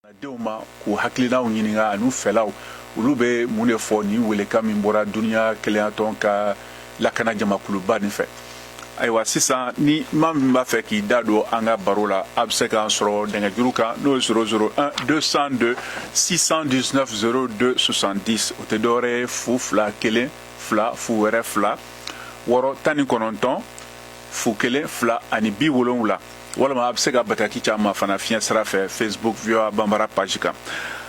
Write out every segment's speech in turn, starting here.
Deuma ku hakilinaw ɲininga anu fɛlaw olu be mun de fɔ ni weleka min bɔra duniya keleyatɔn ka lakana jamakuluba nin fɛ. Ayiwa sisan ni maa min b'a fɛ k'i da don an ka baro la a bɛ se k'an sɔrɔ nɛgɛjuru kan n'o ye 001 202 619 02 70 o tɛ dɔwɛrɛ ye fu fila kelen fila fu wɛrɛ fila wɔɔrɔ tan ni kɔnɔntɔn fu kelen fila ani 70 walima a bɛ se ka bataki caman fana fiɲɛ sira fɛ Facebook VOA Bambara page kan.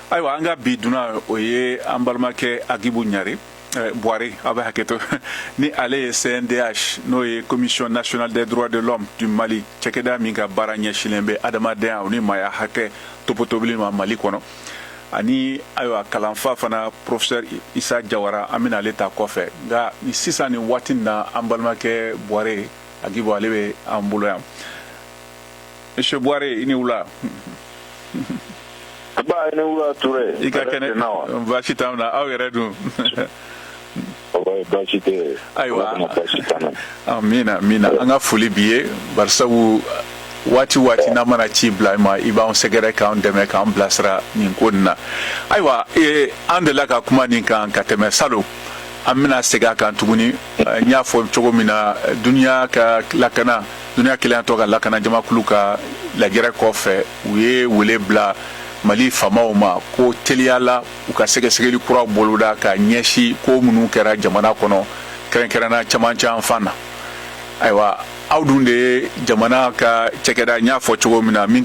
Ayiwa an ka bi duna o ye an balimakɛ Agibu Ɲare Boire a bɛ hakɛto ni ale ye CNDH n'o ye Commission nationale des droits de l'homme du Mali cɛkɛda min ka baara ɲɛsinnen bɛ adamadenya o ni maaya hakɛ topotobili ma Mali kɔnɔ ani ayiwa kalanfa fana professeur Isa Jawara an bɛna ale ta kɔfɛ nka ni sisan ni waati na an balimakɛ Boire Agibu ale bɛ an bolo yan. Monsieur Boire i ni wula. Ba i ni wula Ture. I ka kɛnɛ baasi t'an na aw yɛrɛ dun. Baasi tɛ. Ayiwa amina an ka foli b'i ye barisabu waati n'a mana ci bila i ma i b'an sɛgɛrɛ k'an dɛmɛ k'an bilasira nin ko nin na. Ayiwa an delila ka kuma nin kan ka tɛmɛ salon an bɛna segin a kan tuguni n y'a fɔ cogo min na duniya keleyatɔ ka lakana jamakulu ka lajɛrɛ kɔfɛ u ye wele bila Mali faamaw ma ko teliyala u ka sɛgɛsɛgɛli kura boloda ka ɲɛsi ko minnu kɛra jamana kɔnɔ kɛrɛnkɛrɛnna caman fan na. Ayiwa aw dun de ye jamana ka cɛkɛda n y'a fɔ cogo min na min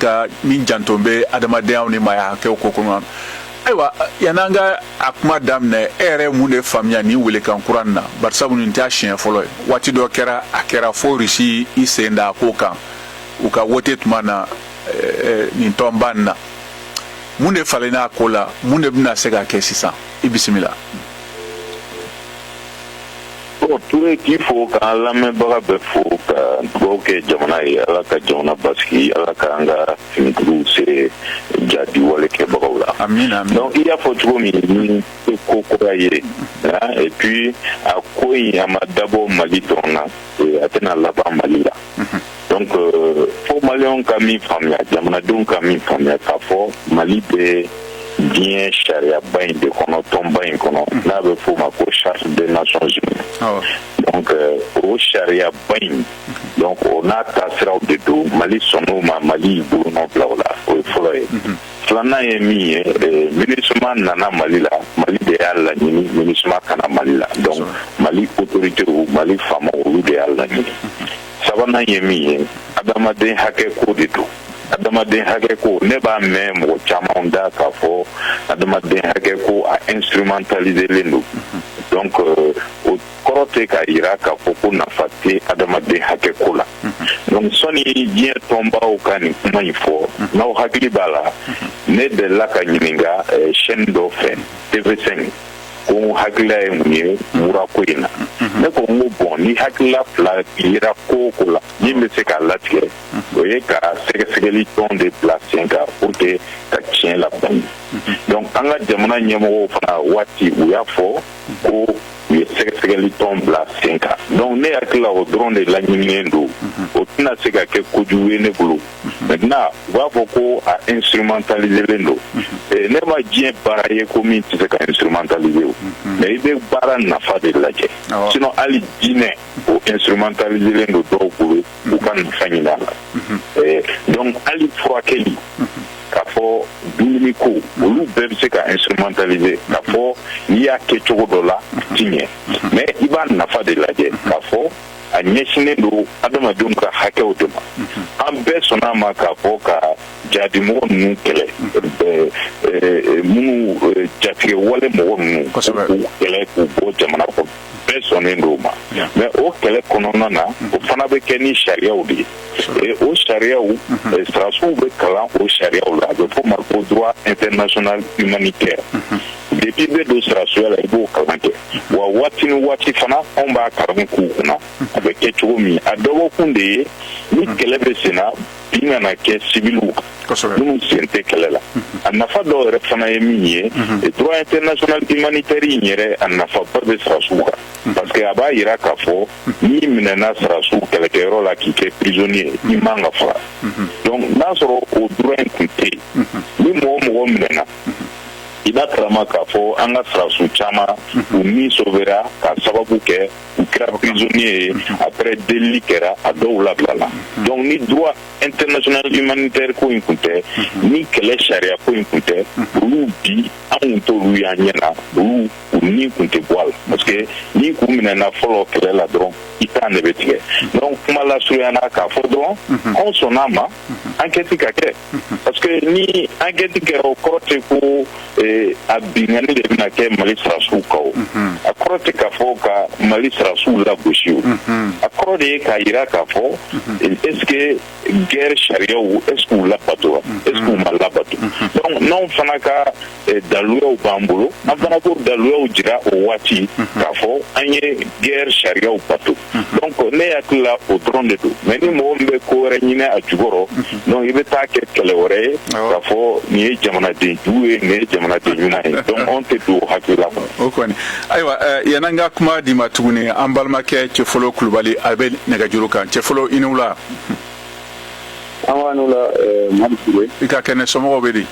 janto bɛ adamadenya ni maaya hakɛw ko kɔnɔ. Ayiwa yan'an ka a kuma daminɛ e yɛrɛ mun de faamuya ni welekan kura nin na barisabu nin tɛ siɲɛ fɔlɔ ye waati dɔ kɛra a kɛra fo Rusi i sen da a ko kan u ka wote tuma na nin tɔnba nin na mun de falenna a ko la mun de bɛna se ka kɛ sisan i bisimila. Ture k'i fo k'an lamɛnbaga bɛɛ fo ka dugawu kɛ jamana ye Ala ka jamana basigi Ala ka an ka finitigiw se Jatikewale kɛbagaw la. Amina. Donc i y'a fɔ cogo min ni ko kura ye et puis a ko in a ma dabɔ Mali dɔrɔn na a tɛna laban Mali la. Donc fo Maliyɛnw ka min faamuya jamanadenw ka min faamuya k'a fɔ Mali bɛ diɲɛ shariaba in de kɔnɔ tɔnba in kɔnɔ n'a bɛ f'o ma ko charte des nations unies. Donc o shariaba in donc o n'a taasiraw de don Mali sɔnn'o ma Mali y'i bolonɔ bila o la o ye fɔlɔ ye. Filanan ye min ye MINUSMA nana Mali la Mali de y'a laɲini MINUSMA kana Mali la donc Mali autoritew Mali faamaw olu de y'a laɲini. Sabanan ye min ye adamaden hakɛ ko de don. Adamaden hakɛ ko ne b'a mɛn mɔgɔ caman da k'a fɔ adamaden hakɛ ko a instrumentaliselen don donc o kɔrɔ tɛ k'a jira k'a fɔ ko nafa tɛ adamaden hakɛ ko la donc sɔnni diɲɛ tɔnbaw ka nin kuma in fɔ n'aw hakili b'a la ne delila ka ɲininka chaîne dɔ fɛ TV5 ko hakilila ye mun ye mura ko in na ne ko n ko bon ni hakilila fila yira ko la min bɛ se k'a latigɛ o ye ka sɛgɛsɛgɛli tɔn de bila sen kan pour que ka tiɲɛ labɛn donc an ka jamana ɲɛmɔgɔw fana waati u y'a fɔ ko u ye sɛgɛsɛgɛli tɔn bila sen kan donc ne hakilila o dɔrɔn de laɲininen don o tɛna se ka kɛ kojugu ye ne bolo maintenant u b'a fɔ ko a instrumentaliselen don ne ma diɲɛ baara ye ko min tɛ se ka instrumentaliser o mais i bɛ baara nafa de lajɛ sinon hali diinɛ o instrumentaliselen don dɔw bolo u ka nafa ɲini a la donc hali furakɛli k'a fɔ dumuni ko olu bɛɛ bɛ se ka instrumentaliser k'a fɔ n'i y'a kɛ cogo dɔ la ti ɲɛ mais i b'a nafa de lajɛ k'a fɔ a ɲɛsinnen don adamadenw ka hakɛw de ma an bɛɛ sɔnna a ma k'a fɔ ka jadimɔgɔ ninnu kɛlɛ minnu jatigɛwale mɔgɔ ninnu k'u kɛlɛ k'u bɔ jamana kɔnɔ bɛɛ sɔnnen don o ma mais o kɛlɛ kɔnɔna na o fana bɛ kɛ ni shariaw de ye o shariaw sɔrɔdasiw bɛ kalan o shariaw la a bɛ fɔ o ma ko droit international humanitaire depuis bɛ don sirasuya la I b'o kalan kɛ wa waati ni waati fana anw b'a kalan k'u kunna a bɛ kɛ cogo min a dɔgɔkun de ye ni kɛlɛ bɛ sen na bi nana kɛ civiliw minnu sen tɛ kɛlɛ la a nafa dɔw yɛrɛ fana ye min ye droit international humanitaire in yɛrɛ a nafaba bɛ sirasuw kan parce que a b'a yira k'a fɔ n'i minɛna sirasuw kɛlɛkɛyɔrɔ la k'i kɛ prisonnier I man ka faga donc n'a sɔrɔ o droit in tun tɛ yen ni mɔgɔ mɔgɔ minɛna I b'a kalama k'a fɔ an ka sirasuw caman u ni sauvera ka sababu kɛ u kɛra prisonnier ye après delili kɛra a dɔw labilala donc ni droit international humanitaire ko in kun tɛ ni kɛlɛ sariya ko in kun tɛ olu bi anw t'olu y'an ɲɛna olu u ni kun tɛ bɔ a la parce que ni k'u minɛna fɔlɔ kɛlɛ la dɔrɔn I tan de bɛ tigɛ donc kuma lasurunyana k'a fɔ dɔrɔn anw sɔnn'a ma enquête ka kɛ parce que ni enquête kɛra o kɔrɔ tɛ ko a bingani de bɛna kɛ Mali sirasuw kan o a kɔrɔ tɛ k'a fɔ ka Mali sirasuw lagosi o a kɔrɔ de ye k'a yira k'a fɔ est-ce que guerre shariaw est-ce que u labatora est-ce que u ma labato donc n'anw fana ka daluyaw b'an bolo an fana k'o daluyaw jira o waati k'a fɔ an ye guerre shariaw bato donc ne hakili la o dɔrɔn de don mais ni mɔgɔ min bɛ ko wɛrɛ ɲini a jukɔrɔ donc I bɛ taa kɛ kɛlɛ wɛrɛ ye k'a fɔ nin ye jamanaden jugu ye nin ye jamanaden ɲuman ye donc anw tɛ don o hakili la kɔnɔ. O kɔni ayiwa yan'an ka kuma di ma tuguni an balimakɛ Cɛfɔlɔ Kulubali a bɛ nɛgɛjuru kan Cɛfɔlɔ I ni wula. An b'a n'u la Mali Sordasiw. I ka kɛnɛ somɔgɔw bɛ di.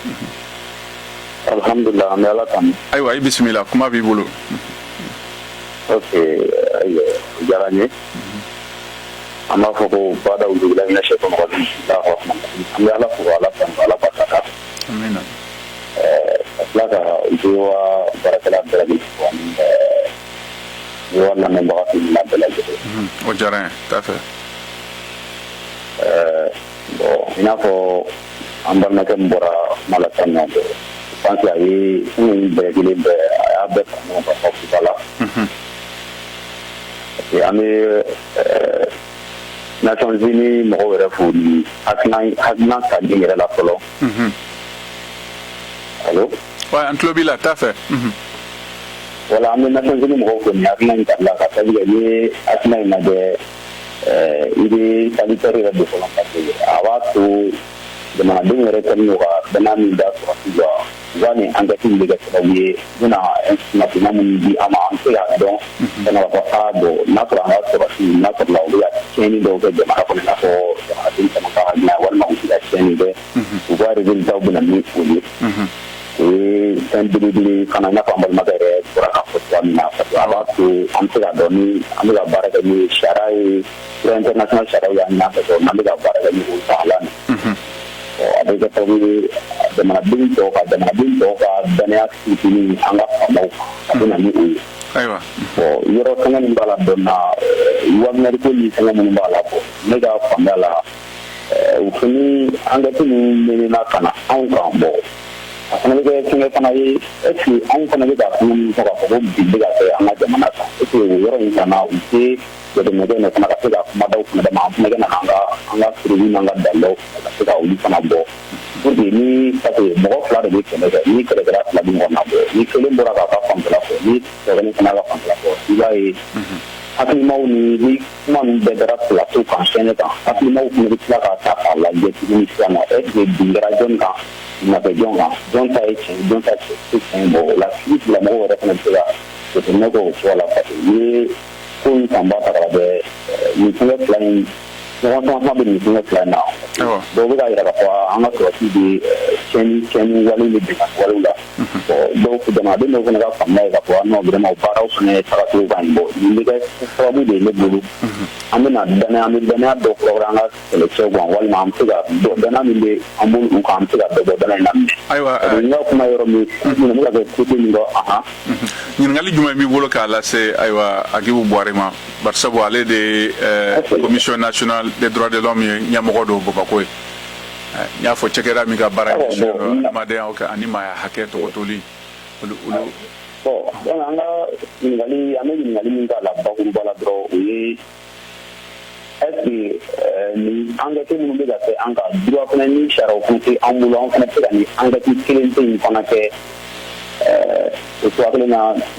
Alhamdulillah an bɛ Ala tanu. Ayiwa I bisimila kuma b'i bolo. Ok ayiwa o diyara n ye an b'a fɔ ko bada wulila mina shaitan rajim an bɛ Ala fo Ala tanu Ala barika amina ka tila ka wa baarakɛla bɛɛ lajɛlen fo ani wa lamɛnbaga ninnu bɛɛ lajɛlen. O diyara n ye t'a fɛ. Bon I n'a fɔ an balimakɛ min bɔra kuma la sisan nɔ je pense a ye fɛn bɛɛ lajɛlen bɛɛ a y'a bɛɛ fara ɲɔgɔn kan fɔ futa la. An bɛ Nations Unies mɔgɔw yɛrɛ fo ni hakilina tali yɛrɛ la fɔlɔ. Allo. Ouais an tulo b'i la t'a fɛ. Voilà an bɛ Nations Unies mɔgɔw fo ni hakilina in tali la ka sababu kɛ ni ye hakilina in lajɛ I bɛ sanitaire yɛrɛ de fɔlɔ parce que a b'a to jamanadenw yɛrɛ kɛlen don ka bɛnna min da sɔrɔsi jɔ u ka nin enquête bɛ kɛ sababu ye u bɛna kunnafoniya minnu di an ma an bɛ se k'a dɔn fana b'a fɔ bon n'a sɔrɔ an ka sɔrɔsi n'a sɔrɔla u bɛ ka tiɲɛni dɔw kɛ jamana kɔnɔ i n'a fɔ jamanaden caman ka hakilina walima u bɛ ka tiɲɛni kɛ u ka résultats bɛna min f'u ye o ye fɛn belebele fana i n'a fɔ an balimakɛ yɛrɛ bɔra k'a fɔ cogoya min na parce que a b'a to an bɛ se k'a dɔn ni an bɛ ka baara kɛ ni sariya ye droit international sariyaw y'an ɲɛfɛ dɔrɔn n'an bɛ ka baara kɛ ni o tagalan ye. A bɛ kɛ sababu ye jamanaden tɔw ka dɔnniya sinsinni an ka faamaw kan a bɛ na ni o ye. Ayiwa. Bon yɔrɔ fɛngɛ min b'a la dɔɔnin na wagner ko ni fɛngɛ minnu b'a la bon ne ka faamuya la u fana enquête ninnu ɲinina ka na anw kan bon a fana bɛ kɛ fɛngɛ fana ye est ce que anw fana bɛ ka fɛngɛ min fɔ k'a fɔ ko bi bɛ ka kɛ an ka jamana kan est ce que o yɔrɔ in fana u tɛ jateminɛkɛ in fana ka se ka kumadaw fana dama an fana ka na an ka surubi n'an ka dandaw ka se ka olu fana bɔ pour que ni parce que mɔgɔ fila de bɛ kɛlɛ kɛ ni kɛlɛkɛla fila bɛ ɲɔgɔn na bɔ ni kelen bɔra k'a ka fanfɛla fɔ ni sɛbɛnni fana ka fanfɛla fɔ i b'a ye hakilimaw ni kuma ninnu bɛɛ dara plateau kan chaîne kan hakilimaw fana bɛ tila k'a ta k'a lajɛ tuguni sisan nɔ est ce que bin kɛra jɔn kan nafɛ jɔn kan jɔn ta ye tiɲɛ jɔn ta tɛ tiɲɛ bɔ o la sigi tigilamɔgɔw yɛrɛ fana bɛ se ka jateminɛ kɛ o cogo la parce que ni ko in fanba ta k'a lajɛ nin fɛngɛ fila in ɲɔgɔn caman bɛ nin fɛngɛ fila in na dɔw bɛ k'a yira k'a fɔ an ka sɔrɔsi bɛ tiɲɛni walew ni bɛnkan walew la dɔw jamanaden dɔw fana ka faamuya ye k'a fɔ non vraiment baaraw fana tagacogo ka ɲi bon nin bɛ kɛ sababu de ye ne bolo an bɛ danaya dɔ kɔrɔ an ka kɛlɛcɛw kan walima an bɛ se ka danaya min bɛ an bolo u kan an bɛ se ka dɔ bɔ danaya in na minɛ. Ayiwa n ka kuma yɔrɔ min n bɛ ka kɛ côté min dɔ ɲininkali jumɛn b'i bolo k'a lase ayiwa Agibu Buwari ma bari sabu ale de ye commission nationale des droits de l'homme ye ɲɛmɔgɔ dɔ Bamako ye n y'a fɔ cɛkɛda min ka baara ye adamadenya ani maaya hakɛ tɔgɔtoli olu. Bon an ka ɲininkali an bɛ ɲininkali min k'a la bakuruba la dɔrɔn o ye est ce que ni enquête minnu bɛ ka kɛ an kan droit fana ni sariyaw fana tɛ an bolo an fana tɛ se ka ni enquête kelen pe in fana kɛ so akela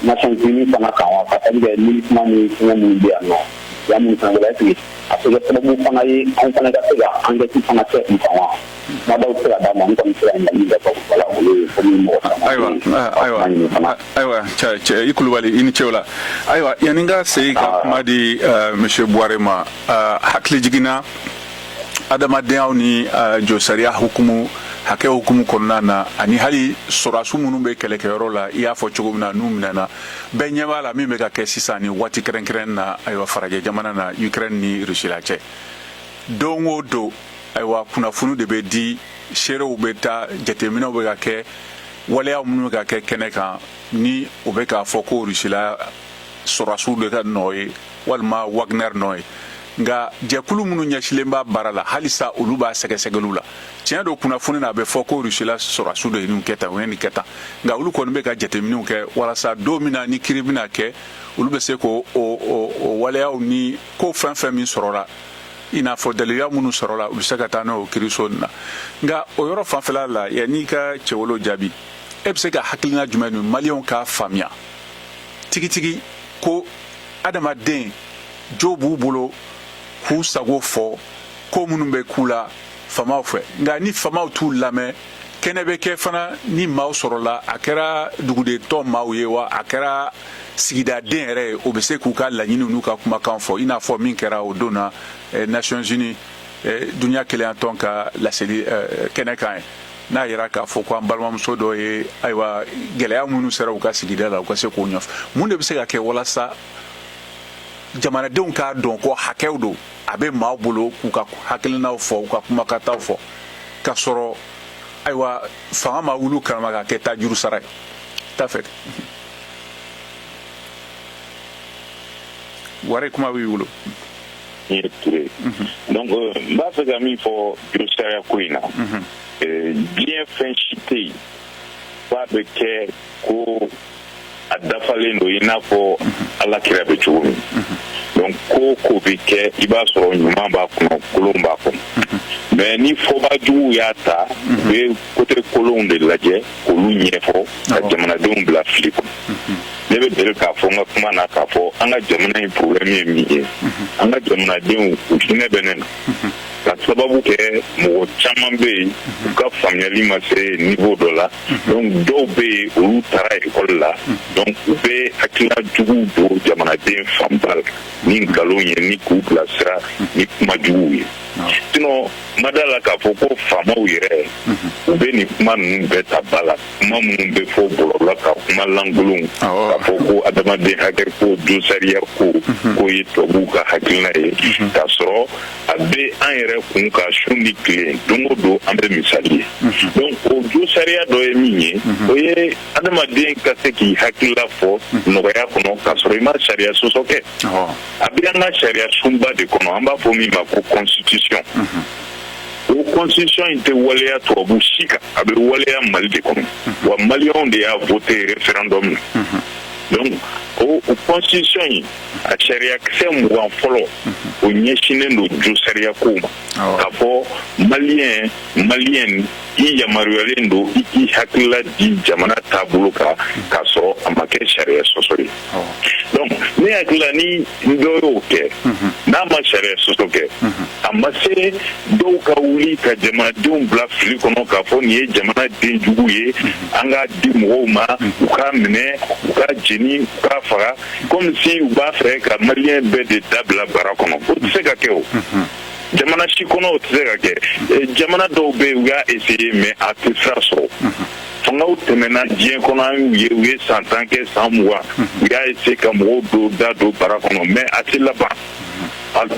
na championship fana kan wa ka tabi militman ni kuma mun bi ano ya mun kan la ti afega sababu fana yi an fana ka tega an ga ti fana ce kan wa ma da utira da man kan tsaya ni da ko wala ko ni mo aywa cha ikulubali ini chewla aywa yaninga sei ka madi monsieur Boirema hakli jigina Hadamadenya ni jo sharia hukumu hake hukumu konnana ani hali sorasu munu be kelekeyoro la iya fo chugumna numna be nyamala mi mega ke sisani wati kren na aywa faraje jamana na Ukraine ni Russia che dongo do aywa kuna funu de be di shere ubeta jetemina ubega ke wale ya munu ga ke keneka ni ubeka foko Russia sorasu de ka noy walma Wagner noy nga jekulu munu nyashilemba barala halisa uluba segesegelula tiɲɛ do kunnafoni na bɛ fɔ ko Russia sɔrɔ su dɔ nin kɛta o ye nin kɛta nka olu kɔni bɛ ka jateminɛw kɛ walasa don min na ni kiri bɛna kɛ olu bɛ se ko o waleyaw ni ko fɛn fɛn min sɔrɔla i n'a fɔ daliluya minnu sɔrɔla olu bɛ se ka taa n'o kiriso nin na nka o yɔrɔ fanfɛla la yanni ka cɛwolo jaabi e bɛ se ka hakilina jumɛn ni maliyɛnw k'a faamuya tigitigi ko adamaden jo b'u bolo k'u sago fɔ ko minnu bɛ k'u la famaw fɛ nka ni famaw t'u lamɛn kɛnɛ bɛ kɛ fana ni maaw sɔrɔla a kɛra dugudentɔ maaw ye wa a kɛra sigidaden yɛrɛ ye o bɛ se k'u ka laɲini n'u ka kumakan fɔ i n'a fɔ min kɛra o don na Nations Unies duniya kelenya tɔn ka laseli kɛnɛ kan ye n'a yɛrɛ k'a fɔ ko an balimamuso dɔ ye ayiwa gɛlɛya minnu sera u ka sigida la u ka se k'o ɲɛfɔ mun de bɛ se ka kɛ walasa jamanadenw k'a dɔn ko hakɛw don a bɛ maaw bolo k'u ka hakilinaw fɔ u ka kumakataw fɔ ka sɔrɔ ayiwa fanga ma wuli kalama ka kɛ tajuru sara ye t'a fɛ wari kuma b'i bolo. Donc n b'a fɛ ka min fɔ jurusariya ko in na diɲɛ fɛn si tɛ yen f'a bɛ kɛ ko a dafalen don i n'a fɔ ala kira bɛ cogo min donc ko bɛ kɛ i b'a sɔrɔ ɲuman b'a kɔnɔ kolon b'a kɔnɔ mais ni fɔbajugu y'a ta u bɛ côté kolonw de lajɛ k'olu ɲɛfɔ ka jamanadenw bila fili kɔnɔ ne bɛ deli k'a fɔ n ka kuma na k'a fɔ an ka jamana in problème ye min ye an ka jamanadenw u hinɛ bɛ ne na ka sababu kɛ mɔgɔ caman bɛ yen u ka faamuyali ma se niveau dɔ la donc dɔw bɛ yen olu taara école la donc u bɛ hakilina juguw don jamanaden fanba la ni nkalon ye ni k'u bilasira ni kuma juguw ye sinon ma da la k'a fɔ ko faamaw yɛrɛ u bɛ nin kuma ninnu bɛɛ ta ba la kuma minnu bɛ fɔ bɔlɔlɔ ka kuma lankolonw k'a fɔ ko adamaden hakɛ ko josariya ko ye tubabuw ka hakilina ye k'a sɔrɔ a bɛ an yɛrɛ kun ka su ni tile don o don an bɛ misali ye donc o josariya dɔ ye min ye o ye adamaden ka se k'i hakilila fɔ nɔgɔya kɔnɔ k'a sɔrɔ i ma sariya sɔsɔ kɛ a bɛ an ka sariya sunba de kɔnɔ an b'a fɔ min ma ko constitution o constitution in tɛ waleya tubabu si kan a bɛ waleya Mali de kɔnɔ wa maliyɛnw de y'a voté référendum na donc o constitution in a sariyakisɛ 20 fɔlɔ o ɲɛsinnen don josariya ko ma k'a fɔ maliyɛn i yamaruyalen don i k'i hakilila di jamana taabolo kan k'a sɔrɔ a ma kɛ sariya sɔsɔ ye donc ne hakilila ni dɔ y'o kɛ n'a ma sariya sɔsɔ kɛ a ma se dɔw ka wuli ka jamanadenw bila fili kɔnɔ k'a fɔ nin ye jamana den jugu ye an k'a di mɔgɔw ma u k'a minɛ u k'a jeni u k'a faga comme si u b'a fɛ ka maliyɛn bɛɛ de dabila bara kɔnɔ o tɛ se ka kɛ o jamana si kɔnɔ o tɛ se ka kɛ jamana dɔw bɛ yen u y'a essayer mais a tɛ sira sɔrɔ fangaw tɛmɛna diɲɛ kɔnɔ u ye san 10 kɛ san 20 u y'a essayer ka mɔgɔw da don bara kɔnɔ mais a tɛ laban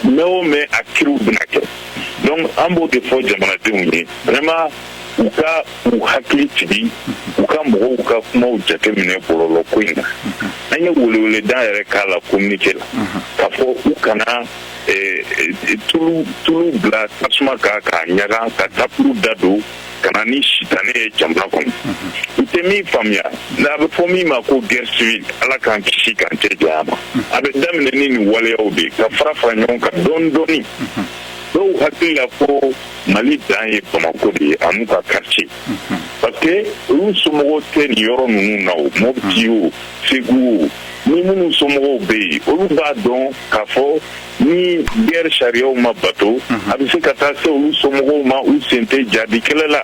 mɛ o mɛ a kiriw bɛna kɛ donc an b'o de fɔ jamanadenw ye vraiment u ka u hakili sigi u ka mɔgɔw ka kumaw jateminɛ bɔlɔlɔ ko in na an ye weleweleda yɛrɛ k'a la communiqué la k'a fɔ u kana tulu bila tasuma kan k'a ɲaga ka tapuru da don ka na ni sitanɛ ye jamana kɔnɔ u tɛ min faamuya a bɛ fɔ min ma ko guerre civile ala k'an kisi k'an cɛ janya ma a bɛ daminɛ ni nin waleyaw de ka fara fara ɲɔgɔn kan dɔɔni dɔɔni dɔw hakili la ko Mali dan ye Bamako de ye an'u ka quartier parce que olu somɔgɔw tɛ nin yɔrɔ ninnu na o Mopti o Segu o ni minnu somɔgɔw bɛ yen olu b'a dɔn k'a fɔ ni guerre shariaw ma bato a bɛ se ka taa se olu somɔgɔw ma u sen tɛ Jatikewale la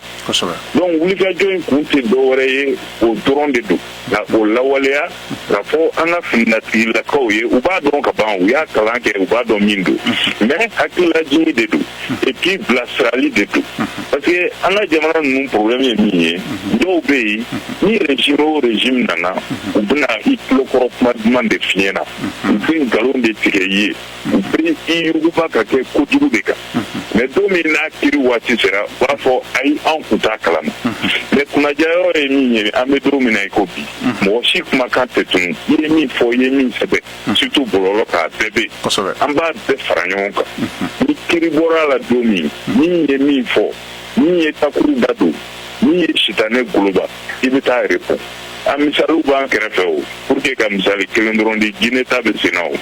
donc wulikajɔ in kun tɛ dɔwɛrɛ ye o dɔrɔn de don ka o lawaleya k'a fɔ an ka finitigilakaw ye u b'a dɔn ka ban u y'a kalan kɛ u b'a dɔn min don mais hakililajigin de don et puis bilasirali de don parce que an ka jamana ninnu problème ye min ye dɔw bɛ yen ni régime o régime nana u bɛna i tulokɔrɔ kuma duman de f'i ɲɛna u bɛ nkalon de tigɛ i ye u bɛ i yuguba ka kɛ kojugu de kan mais don min n'a kiri waati sera u b'a fɔ ayi an kun t'a kalama mais kunnaja yɔrɔ ye min ye an bɛ don min na i ko bi mɔgɔ si kumakan tɛ tunu i ye min fɔ i ye min sɛbɛn surtout bɔlɔlɔ k'a bɛɛ bɛ yen an b'a bɛɛ fara ɲɔgɔn kan ni kiri bɔra la don min min ye min fɔ min ye takuru da don min ye sitanɛ goloba i bɛ taa répond a misaliw b'an kɛrɛfɛ o pour que ka misali kelen dɔrɔn di Guinée ta bɛ sen na o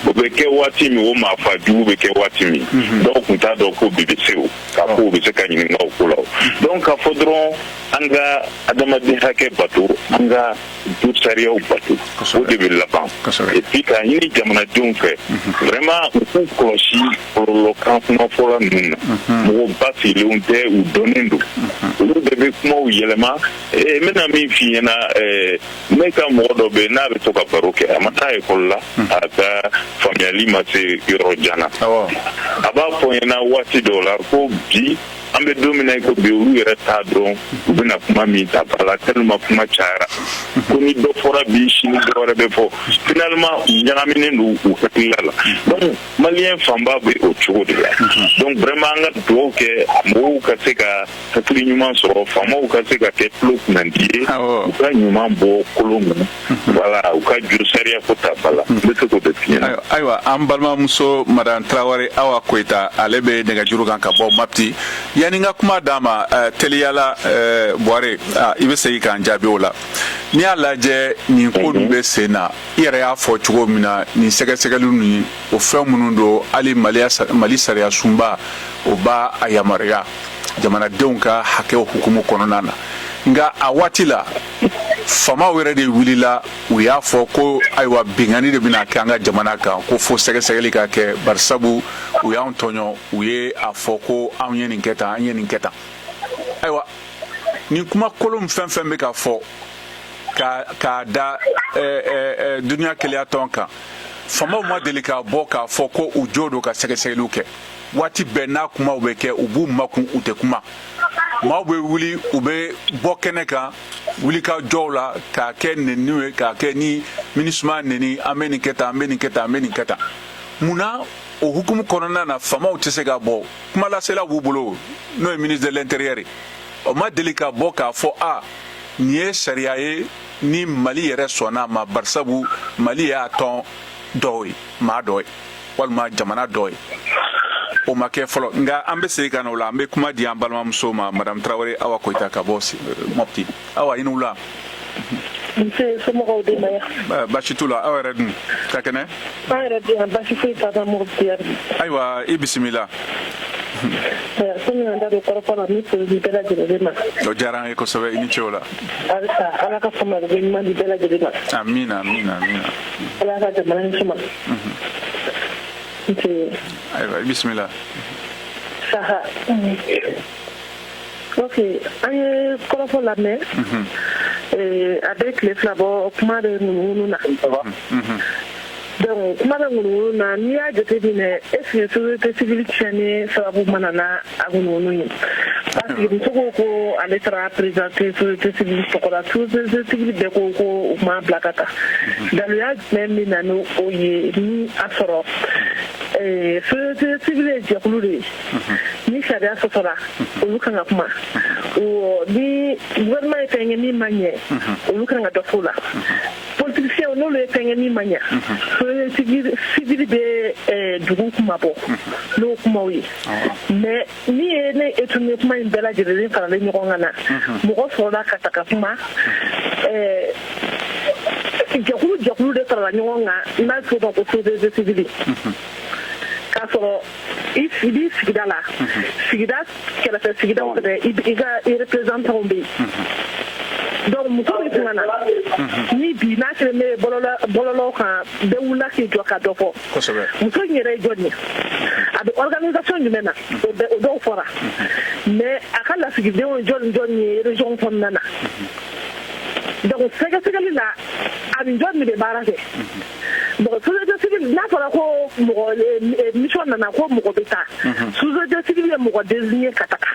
o bɛ kɛ waati min o maa fa jugu bɛ kɛ waati min dɔw tun t'a dɔn ko bi bɛ se o k'a fɔ o bɛ se ka ɲininka o ko la o donc k'a fɔ dɔrɔn an ka adamaden hakɛ bato an ka du sariyaw bato o de bɛ laban et puis k'a ɲini jamanadenw fɛ vraiment u k'u kɔlɔsi kɔlɔlɔkan kumafɔla ninnu na mɔgɔ basigilenw tɛ u dɔnnen don olu bɛɛ bɛ kumaw yɛlɛma n bɛna min f'i ɲɛna ne ka mɔgɔ dɔ bɛ yen n'a bɛ to ka baro kɛ a ma taa ekɔli la a ka faamuyali ma se yɔrɔ jan na a b'a fɔ ɲɛna waati dɔw la ko bi an bɛ don min na ko bi olu yɛrɛ t'a dɔn u bɛna kuma min ta ba la tellement kuma cayara ko ni dɔ fɔra bi sini dɔ wɛrɛ bɛ fɔ finalement u ɲagaminen don u hakilila la donc maliyɛn fanba bɛ o cogo de la donc vraiment an ka dugawu kɛ mɔgɔw ka se ka hakili ɲuman sɔrɔ faamaw ka se ka kɛ tulo kunnandi ye u ka ɲuman bɔ kolon kɔnɔ voilà u ka juru sariya ko ta ba la n bɛ se k'o de f'i ɲɛna. Ayiwa an balimamuso madame Traoré Awa Koyita ale bɛ nɛgɛjuru kan ka bɔ Mopti yani n ka kuma d'a ma teliyala Buware i bɛ segin k'an jaabi o la n'i y'a lajɛ nin ko ninnu bɛ sen na i yɛrɛ y'a fɔ cogo min na nin sɛgɛsɛgɛliw ni o fɛn minnu don hali Mali sariya sunba o b'a a yamaruya jamanadenw ka hakɛw hukumu kɔnɔna na nka a waati la famaw yɛrɛ de wulila u y'a fɔ ko ayiwa bingani de bɛna kɛ an ka jamana kan ko fo sɛgɛsɛgɛli ka kɛ barisabu u y'an tɔɲɔ u ye a fɔ ko anw ye nin kɛ tan an ye nin kɛ tan ayiwa nin kuma kolon fɛn fɛn bɛ ka fɔ k'a da duniya keleya tɔn kan famaw ma deli k'a bɔ k'a fɔ ko u jo don ka sɛgɛsɛgɛliw kɛ waati bɛɛ n'a kumaw bɛ kɛ u b'u makun u tɛ kuma maaw bɛ wuli u bɛ bɔ kɛnɛ kan wuli ka jɔw la k'a kɛ nɛniw ye k'a kɛ ni minisuma nɛni an bɛ nin kɛ tan an bɛ nin kɛ tan an bɛ nin kɛ tan munna o hukumu kɔnɔna na famaw tɛ se ka bɔ kumalasela b'u bolo n'o ye ministre de l'intérieur o ma deli ka bɔ k'a fɔ nin ye sariya ye ni Mali yɛrɛ sɔnna ma barisabu Mali y'a tɔn dɔw ye maa dɔ ye walima jamana dɔ ye o ma kɛ fɔlɔ nka an bɛ segin ka na o la an bɛ kuma di an balimamuso ma madame Traoré Awa Koyita ka bɔ Mopti awa i ni wula somɔgɔw de ma yan baasi t'u la aw yɛrɛ dun ka kɛnɛ an yɛrɛ de yan baasi foyi t'an Mopti yan ayiwa i bisimila komi an da don kɔrɔfɔ la min foli di bɛɛ lajɛlen ma o diyara an ye kosɛbɛ i ni ce o la halisa ala ka faamuyali ko ɲuman di bɛɛ lajɛlen ma amina amina amina ala ka jamana in suma ayiwa i bisimila saha ok an ye kɔrɔfɔ lamɛn a bɛ tile fila bɔ kuma bɛ ŋunuŋunu na donc kuma bɛ ŋunuŋunu na n'i y'a jateminɛ est-ce que société civile tiɲɛni sababu mana na a ŋunuŋunu ye parce que muso ko ko ale taara présenter société civile tɔgɔ la société civile bɛɛ ko u ma bila ka taa daluya jumɛn bɛ na n'o ye ni a sɔrɔ société civile ye jɛkulu de ye ni sariya sɔsɔra olu kan ka kuma ni gouvernement ye fɛn kɛ min ma ɲɛ olu kan ka dɔ fɔ o la politiciens n'olu ye fɛn kɛ min ma ɲɛ société civile bɛ dugu kuma bɔ n'o kumaw ye mais min ye ne étourné kuma in bɛɛ lajɛlen faralen ɲɔgɔn kan na mɔgɔ sɔrɔla ka ta ka kuma jɛkulu de farala ɲɔgɔn kan n'a fɔ ma ko société civile k'a sɔrɔ i sigida la sigida kɛrɛfɛ sigidaw fɛnɛ i ka représentanw bɛ yen donc muso bɛ kuma na ni bi n'a kɛlen bɛ bɔlɔlɔw kan bɛɛ wulila k'i jɔ ka dɔ fɔ muso in yɛrɛ ye jɔn ye a bɛ organisation jumɛn na o dɔw fɔra mais a ka lasigidenw jɔn ye région kɔnɔna na donc sɛgɛsɛgɛli la a ni jɔn de bɛ baara kɛ bon société civile n'a fɔra ko mɔgɔ mission nana ko mɔgɔ bɛ taa société civile ye mɔgɔ désigné ka taga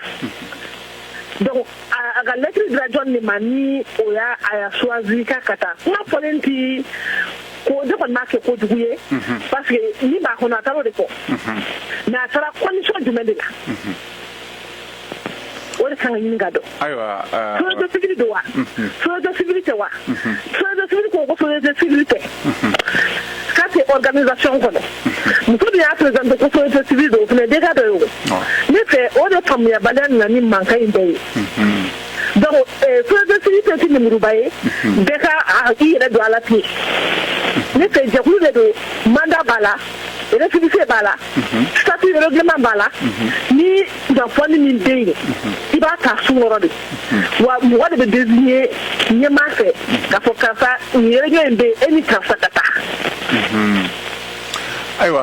donc a ka lettre dira jɔn de ma ni o y'a choisi ka taa n ka fɔlen ti ko de kɔni b'a kɛ kojugu ye parce que ni b'a kɔnɔ a taara o de fɔ mais a taara condition jumɛn de la o de kan ka ɲini ka dɔn société civile don wa société civile tɛ wa société civile ko société civile tɛ k'a tɛ organisation kɔnɔ muso de y'a présenté ko société civile don o fana ye dégâts dɔ ye o ne fɛ o de faamuyabaliya nana ni mankan in bɛɛ ye donc société civile tɛ lemuruba ye bɛɛ ka i yɛrɛ don a la ten ne fɛ jɛkulu de don mandat b'a la récépissé b'a la statut règlement b'a la ni ɲɛfɔli min bɛ yen i b'a ta sunkɔrɔ de wa mɔgɔ de bɛ désigner ɲɛmaa fɛ k'a fɔ karisa nin réunion in bɛ yen e ni karisa ka taa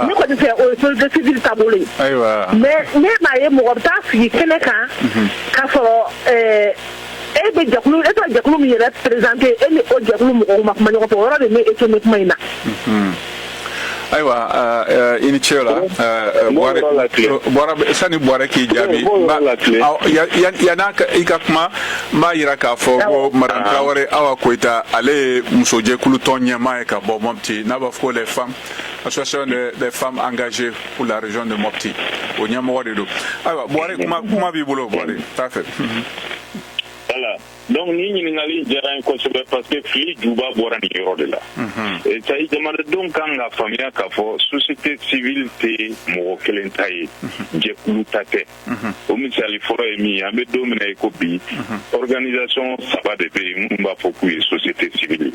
ne kɔni fɛ o ye société civile taabolo ye mais ne m'a ye mɔgɔ bɛ taa sigi kɛnɛ kan k'a sɔrɔ e bɛ jɛkulu e tɛ jɛkulu min yɛrɛ présenté e ni o jɛkulu mɔgɔw ma kuma ɲɔgɔn fɛ o yɔrɔ de ne e tɛ ne kuma in na. Ayiwa i ni ce la sani Buware k'i jaabi yan'a i ka kuma n b'a yira k'a fɔ ko Madame Traoré Awa Koyita ale ye musojɛkulu tɔn ɲɛmaa ye ka bɔ Mopti n'a b'a fɔ ko les femmes association des femmes engagées pour la région de Mopti o ɲɛmɔgɔ de don ayiwa Buware kuma b'i bolo Buware t'a fɛ. Voilà. Donc ni ɲininkali diyara n ye kosɛbɛ parce que fili juba bɔra nin yɔrɔ de la c'est jamanadenw kan ka faamuya k'a fɔ société civile tɛ mɔgɔ kelen ta ye jɛkulu ta tɛ o misali fɔlɔ ye min ye an bɛ don min na i ko bi organisation saba de bɛ yen minnu b'a fɔ k'u ye société civile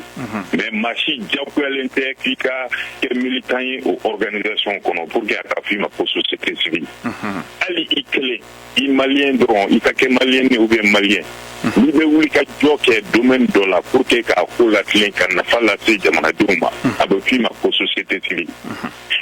mais maa si jagoyalen tɛ k'i ka kɛ militant ye o organisation kɔnɔ pour que a ka f'i ma ko société civile hali i kelen i maliyɛn dɔrɔn i ka kɛ maliyɛn ou bien maliyɛn n'i bɛ wuli ka jɔ kɛ domaine dɔ la pour que k'a ko latilen ka nafa lase jamanadenw ma a bɛ f'i ma ko société civile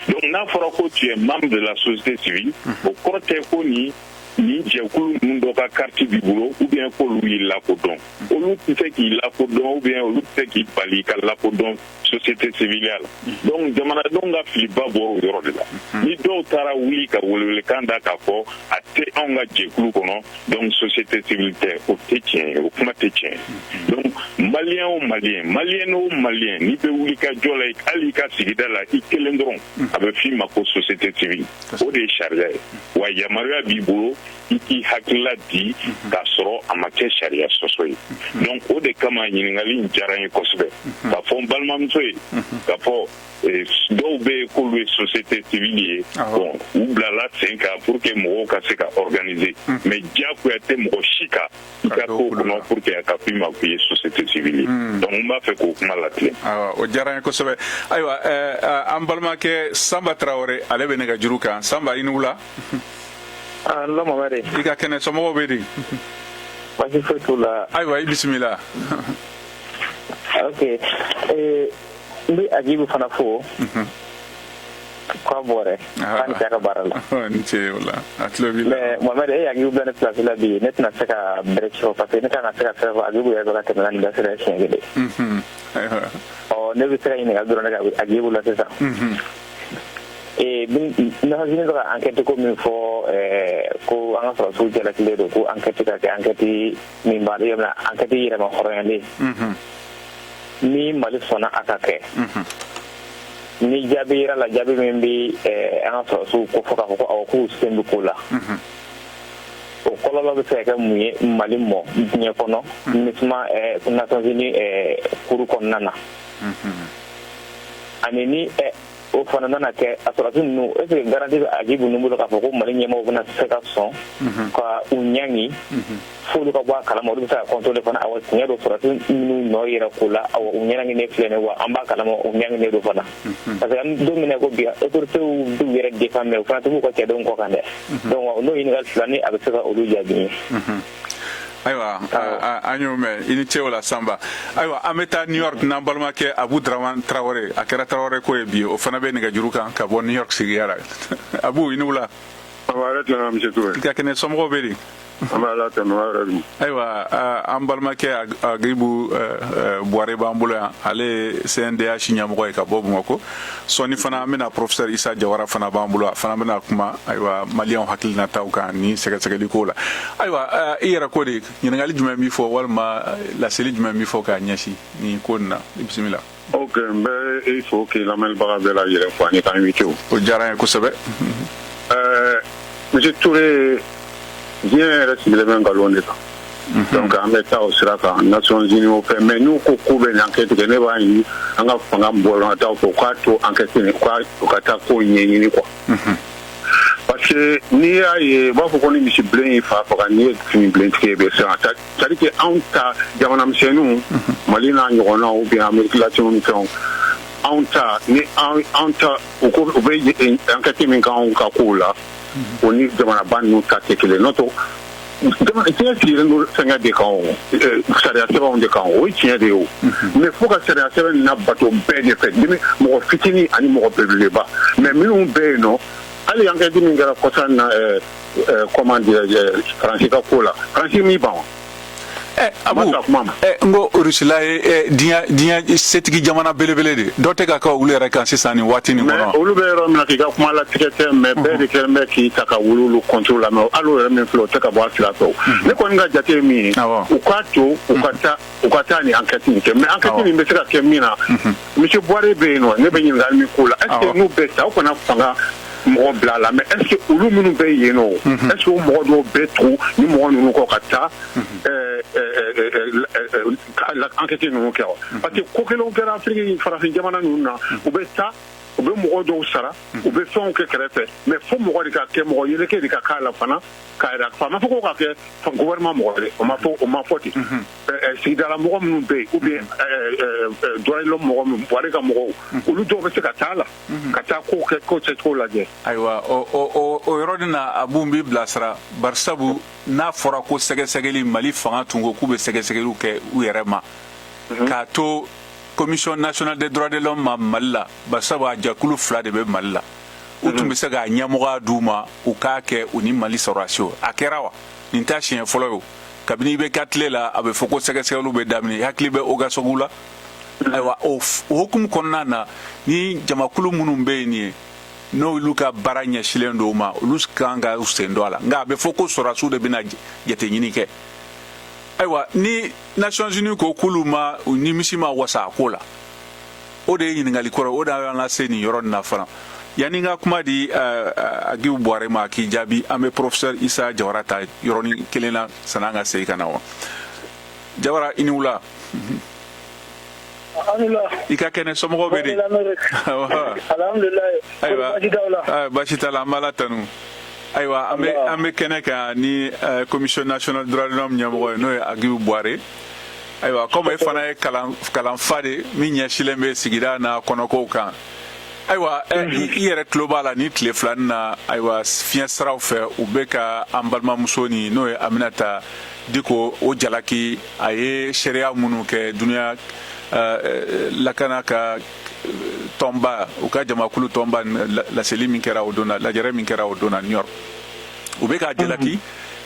donc n'a fɔra ko tu es membre de la société civile o kɔrɔ tɛ ko nin jɛkulu ninnu dɔ ka carte b'i bolo ou bien k'olu y'i lakodɔn olu tɛ se k'i lakodɔn ou bien olu tɛ se k'i bali ka lakodɔn société civile la donc jamanadenw ka filiba bɔra o yɔrɔ de la ni dɔw taara wuli ka welewelekan da k'a fɔ a tɛ anw ka jɛkulu kɔnɔ donc société civile tɛ o tɛ tiɲɛ ye o kuma tɛ tiɲɛ donc maliyɛn o maliyɛn n'i bɛ wuli ka jɔ la hali i ka sigida la i kelen dɔrɔn a bɛ f'i ma ko société civile o de ye sariya ye wa yamaruya b'i bolo i k'i hakilila di k'a sɔrɔ a ma kɛ sariya sɔsɔ ye donc o de kama ɲininkali in diyara n ye kosɛbɛ k'a fɔ n balimamuso ye k'a fɔ dɔw bɛ yen k'olu ye société civile ye bon u bilala sen kan pour que mɔgɔw ka se ka organiser mais diyagoya tɛ mɔgɔ si kan i ka k'o kɔnɔ pour que a ka f'i ma k'i ye société civile ye donc n b'a fɛ k'o kuma latilen. O diyara n ye kosɛbɛ ayiwa an balimakɛ Sanba Traoré ale bɛ nɛgɛjuru kan Sanba i ni wula. Allo Mamadi. I ka kɛnɛ somɔgɔw bɛ di. Baasi foyi t'u la. Ayiwa i bisimila. Ok n bɛ Ajibu fana fo. K'a bɔra k'a ni cɛ ka baara la. Ni ce o la a tulo b'i la. Mais Mamadi e Ajibu bila ne place la bi ne tɛna se ka bɛrɛ sɔrɔ parce que ne kan ka se ka fɛn fɔ Ajibu yɛrɛ bɛ ka tɛmɛ nin da sira siɲɛ kelen. Ne bɛ se ka ɲininkali dɔrɔn ne ka Ajibu la sisan. Ne hakili bɛ ka enquête ko min fɔ ko an ka sɔrɔsiw jalatilen don ko enquête ka kɛ enquête min b'a la enquête yɛrɛma hɔrɔnyalen ni Mali sɔnna a ka kɛ ni jaabi yɛrɛ la jaabi min bɛ an ka sɔrɔsiw ko fɔ k'a fɔ ko awɔ k'u sen bɛ ko la o kɔlɔlɔ bɛ se ka kɛ mun ye Mali mɔ diɲɛ kɔnɔ notamment Nations Unies kuru kɔnɔna na ani ni o fana nana kɛ a sɔrɔtu ninnu est ce que garantie bɛ Agibu ninnu bolo k'a fɔ ko Mali ɲɛmɔgɔw bɛna se ka sɔn ka u ɲangi f'olu ka bɔ a kalama olu bɛ se ka contrôler fana awɔ tiɲɛ don sɔrɔtu ninnu nɔ yɛrɛ ko la awɔ u ɲangilen filɛ nin ye wa an b'a kalama u ɲangilen don fana parce que an don min na ko bi autorités b'u yɛrɛ défend mais u fana tɛ b'u ka cɛdenw kɔ kan dɛ donc n'o ɲininkali fila ni a bɛ se ka olu jaabi ye. Ayiwa an y'o mɛn i ni ce o la Sanba. Ayiwa an bɛ taa New York n'an balimakɛ Abu Dramane Traoré a kɛra Traoré ko ye bi o fana bɛ nɛgɛjuru kan ka bɔ New York sigiya la. Abu i ni wula. Awɔ tɛna monsieur Touré. I ka kɛnɛ somɔgɔw bɛ di. An bɛ Ala tanu yɛrɛ de. Ayiwa an balimakɛ Agibu Buware b'an bolo yan ale ye CNDH ɲɛmɔgɔ ye ka bɔ Bamakɔ sɔɔni fana an bɛna professeur Isa Jawara fana b'an bolo a fana bɛna kuma ayiwa maliyɛnw hakilinataw kan ni sɛgɛsɛgɛli ko la ayiwa i yɛrɛ ko de ɲininkali jumɛn b'i fɔ walima laseli jumɛn b'i fɔ k'a ɲɛsin ni ko nin na i bisimila. Ok n bɛ i fo k'i lamɛnnibaga bɛɛ lajɛlen fo ani k'an invité o. O diyara n ye kosɛbɛ. monsieur Touré diɲɛ yɛrɛ sigilen bɛ nkalon de kan. Donc an bɛ taa o sira kan Nations Unies fɛ mais n'u ko k'u bɛ nin enquête kɛ ne b'a ɲini an ka fanga bɔlɔntaw fɛ u k'a to enquête nin u ka taa ko ɲɛɲini quoi. Parce que n'i y'a ye u b'a fɔ ko ni misi bilen y'i fa faga n'i ye fini bilentigi ye i bɛ siran c'est à dire que anw ta jamana misɛnninw Mali n'a ɲɔgɔnnaw ou bien Amérique latine ni fɛnw anw ta ni anw ta u bɛ enquête min k'anw ka kow la o ni jamanaba ninnu ta tɛ kelen n'o tɛ tiɲɛ sigilen don fɛngɛ de kan o sariya sɛbɛnw de kan o ye tiɲɛ de ye o mais fo ka sariya sɛbɛn nin labato bɛɛ de fɛ dimi mɔgɔ fitinin ani mɔgɔ belebeleba mais minnu bɛ yen nɔ hali enquête min kɛra kɔsan na comment dire Faransi ka ko la Faransi m'i ban. Abu n ko Rusila ye diɲɛ setigi jamana belebele de dɔ tɛ ka kɛ olu yɛrɛ kan sisan nin waati nin kɔnɔ. Olu bɛ yɔrɔ min na k'i ka kuma latigɛ tɛ mais bɛɛ de kɛlen bɛ k'i ta ka wuli olu contrôle la mais hali o yɛrɛ min filɛ o tɛ ka bɔ a sira fɛ o. Ne kɔni ka jate ye min ye u k'a to u ka taa ni enquête nin kɛ mais enquête nin bɛ se ka kɛ min na monsieur Buware bɛ yen nɔ ne bɛ ɲininkali min k'o la est ce que n'u bɛ sa u kana fanga mɔgɔ bila la mais est ce que olu minnu bɛ yen nɔ est ce que o mɔgɔ dɔw bɛ tugu ni mɔgɔ ninnu kɔ ka taa enquête ninnu kɛ wa parce que ko kelenw kɛra Afiriki farafin jamana ninnu na u bɛ taa u bɛ mɔgɔ dɔw sara u bɛ fɛnw kɛ kɛrɛfɛ mais fo mɔgɔ de ka kɛ mɔgɔ yeleke de ka k'a la fana k'a yɛrɛ fa ma fɔ ko ka kɛ gouvernement mɔgɔ de o ma fɔ ten sigidala mɔgɔ minnu bɛ yen ou bien droit mɔgɔ minnu Buware ka mɔgɔw olu dɔw bɛ se ka taa la ka taa ko kɛcogo lajɛ. Ayiwa o yɔrɔ nin na Abu n b'i bilasira bari sabu n'a fɔra ko sɛgɛsɛgɛli Mali fanga tun ko k'u bɛ sɛgɛsɛgɛliw kɛ u yɛrɛ ma k'a to Commission nationale des droits de l'homme ma Mali la bari sabu a jɛkulu fila de bɛ Mali la u tun bɛ se k'a ɲɛmɔgɔya d'u ma u k'a kɛ u ni Mali Sordasiw a kɛra wa nin t'a siɲɛ fɔlɔ ye o kabini i bɛ kɛ tile la a bɛ fɔ ko sɛgɛsɛgɛliw bɛ daminɛ i hakili bɛ Ouagassogou la ayiwa o hukumu kɔnɔna na ni jamakulu minnu bɛ yen nin ye n'olu ka baara ɲɛsilen don o ma olu kan ka sen don a la nka a bɛ fɔ ko Sordasiw de bɛna jateɲini kɛ ayiwa ni Nations Unies ko k'olu ma u nimisi ma wasa a ko la o de ye ɲininkali kɔrɔ o de y'an lase nin yɔrɔ nin na fana yanni n ka kuma di Agibu Buware ma k'i jaabi an bɛ professeur Isa Jawara ta yɔrɔnin kelen na sanni an ka segin ka na wa Jawara i ni wula. I ka kɛnɛ somɔgɔw bɛ di. Ayiwa baasi t'a la an b'a la tanu. Ayiwa an bɛ kɛnɛ kan ni commission nationale droit de l'homme ɲɛmɔgɔ ye n'o ye Agibu Buware. Ayiwa komi e fana ye kalanfa de min ɲɛsilen bɛ sigida n'a kɔnɔkow kan. Ayiwa i yɛrɛ tulo b'a la ni tile filanin na ayiwa fiɲɛ siraw fɛ u bɛ ka an balimamuso nin n'o ye Aminata Diko o jalaki a ye shariaw minnu kɛ duniya lakana ka tɔnba u ka jamakulu tɔnba laseli min kɛra o don na lajɛrɛ min kɛra o don na New York u bɛ k'a jalaki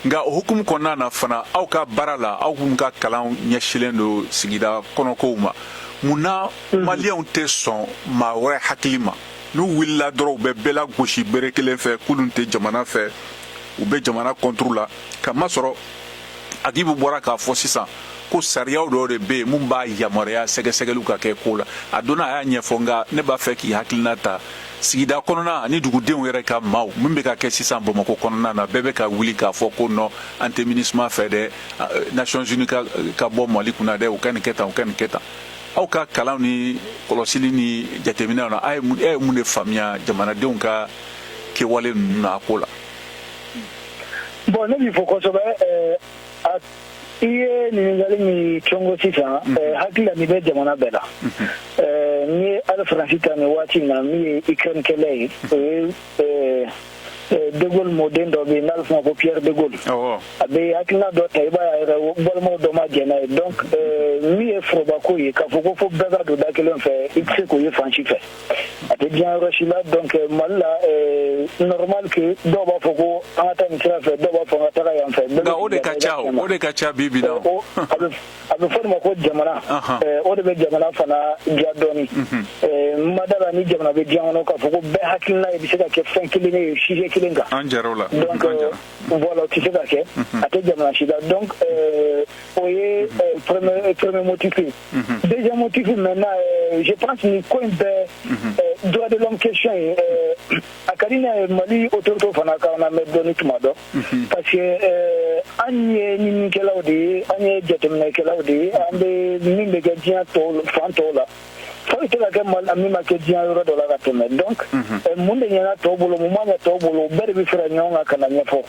nka o hukumu kɔnɔna na fana aw ka baara la aw kun ka kalan ɲɛsilen don sigida kɔnɔkow ma mun na maliyɛnw tɛ sɔn maa wɛrɛ hakili ma n'u wulila dɔrɔn u bɛ bɛɛ lagosi bere kelen fɛ k'olu tɛ jamana fɛ u bɛ jamana kɔnturu la kamasɔrɔ Agibu bɔra k'a fɔ sisan ko sariyaw dɔw de bɛ yen mun b'a yamaruya sɛgɛsɛgɛliw ka kɛ ko la a donna a y'a ɲɛfɔ nka ne b'a fɛ k'i hakilina ta sigida kɔnɔna ani dugudenw yɛrɛ ka maaw min bɛ ka kɛ sisan Bamakɔ kɔnɔna na bɛɛ bɛ ka wuli k'a fɔ ko non an tɛ MINUSMA fɛ dɛ Nations Unies ka bɔ Mali kunna dɛ u ka nin kɛ tan u ka nin kɛ tan aw ka kalan ni kɔlɔsili ni jateminɛw na a ye mun de faamuya jamanadenw ka kɛwale ninnu na a ko la. Bon, ne b'i fɔ kosɛbɛ i ye ɲininkali min cɔngo sisan hakili la nin bɛ jamana bɛɛ la n'i ye ali faransi ta nin waati in na min ye Ukraine kɛlɛ ye o ye de Gaulle mɔden dɔ bɛ yen n'ale fɔ ko Pierre de Gaulle a bɛ hakilina dɔ ta i b'a yɛrɛ balimaw dɔ ma jɛn n'a ye donc min ye forobako ye k'a fɔ ko fo bɛɛ ka don da kelen fɛ i tɛ se k'o ye fan si fɛ a tɛ diɲɛ yɔrɔ si la donc Mali la normal que dɔw b'a fɔ ko an ka taa nin sira fɛ dɔw b'a fɔ an ka taga yan fɛ. nka o de ka ca bibi na. a bɛ fɔ de ma ko jamana o de bɛ jamana fana diya dɔɔni ma da la ni jamana bɛ diɲɛ kɔnɔ k'a fɔ ko bɛɛ hakilina ye bɛ se ka kɛ fɛn kelen ye sujet kelen kan. an jɛr'o la. donc voilà o tɛ se ka kɛ a tɛ jamana si la donc o ye premier motif ye. deuxième motif maintenant je pense ni ko in bɛɛ droit de l'homme question ye a ka di ne ye Mali autorité fana ka na mɛn dɔɔni tuma dɔ parce que an ye ɲininikɛlaw de ye an ye jateminɛkɛlaw de ye an bɛ min bɛ kɛ diɲɛ fan tɔw la foyi tɛ ka kɛ Mali la min ma kɛ diɲɛ yɔrɔ dɔ la ka tɛmɛ donc mun de ɲɛna tɔw bolo mun ma ɲɛ tɔw bolo bɛɛ de bɛ fara ɲɔgɔn kan ka na ɲɛfɔ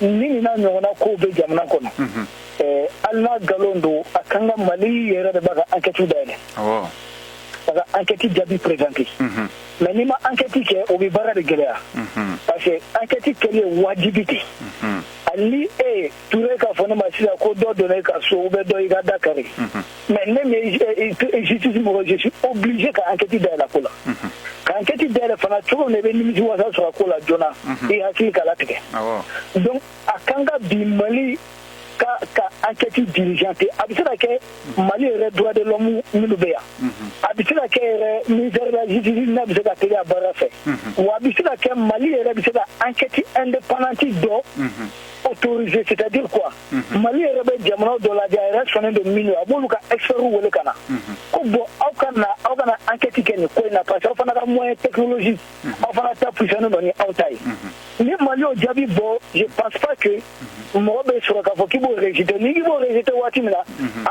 ni nin n'a ɲɔgɔnna kow bɛ jamana kɔnɔ hali n'a nkalon don a kan ka Mali yɛrɛ de b'a ka enquête dayɛlɛ a ka enquête jaabi présenté mais n'i ma enquête kɛ o bɛ baara de gɛlɛya parce que enquête kɛli ye wajibi de ali Touré k'a fɔ ne ma sisan ko dɔ donna i ka so ou bien dɔ y'i ka da kari mais ne min ye justice mɔgɔ je suis obligé ka enquête dayɛlɛ ko la ka enquête dayɛlɛ fana cogo min na i bɛ nimisi wasa sɔrɔ a ko la joona i hakili k'a latigɛ donc a kan ka bi Mali ka enquête diligente a bɛ se ka kɛ Mali yɛrɛ droit de l'homme minnu bɛ yan a bɛ se ka kɛ yɛrɛ ministère de la justice n'a bɛ se ka teliya baara fɛ wa a bɛ se ka kɛ Mali yɛrɛ bɛ se ka enquête indépendante dɔ autorisé, c'est-à-dire quoi Mali yɛrɛ bɛ jamana dɔ lajɛ a yɛrɛ sɔnnen don min ye a b'olu ka experts wele ka na ko bon aw kana enquête kɛ nin ko in na parce que aw fana ka moyen technologique aw fana ta puissant dɔ ni aw ta ye ni Mali y'o jaabi bɔ je pense pas que mɔgɔ bɛ sɔrɔ k'a fɔ k'i b'o rejeter ni k'i b'o rejeter waati min na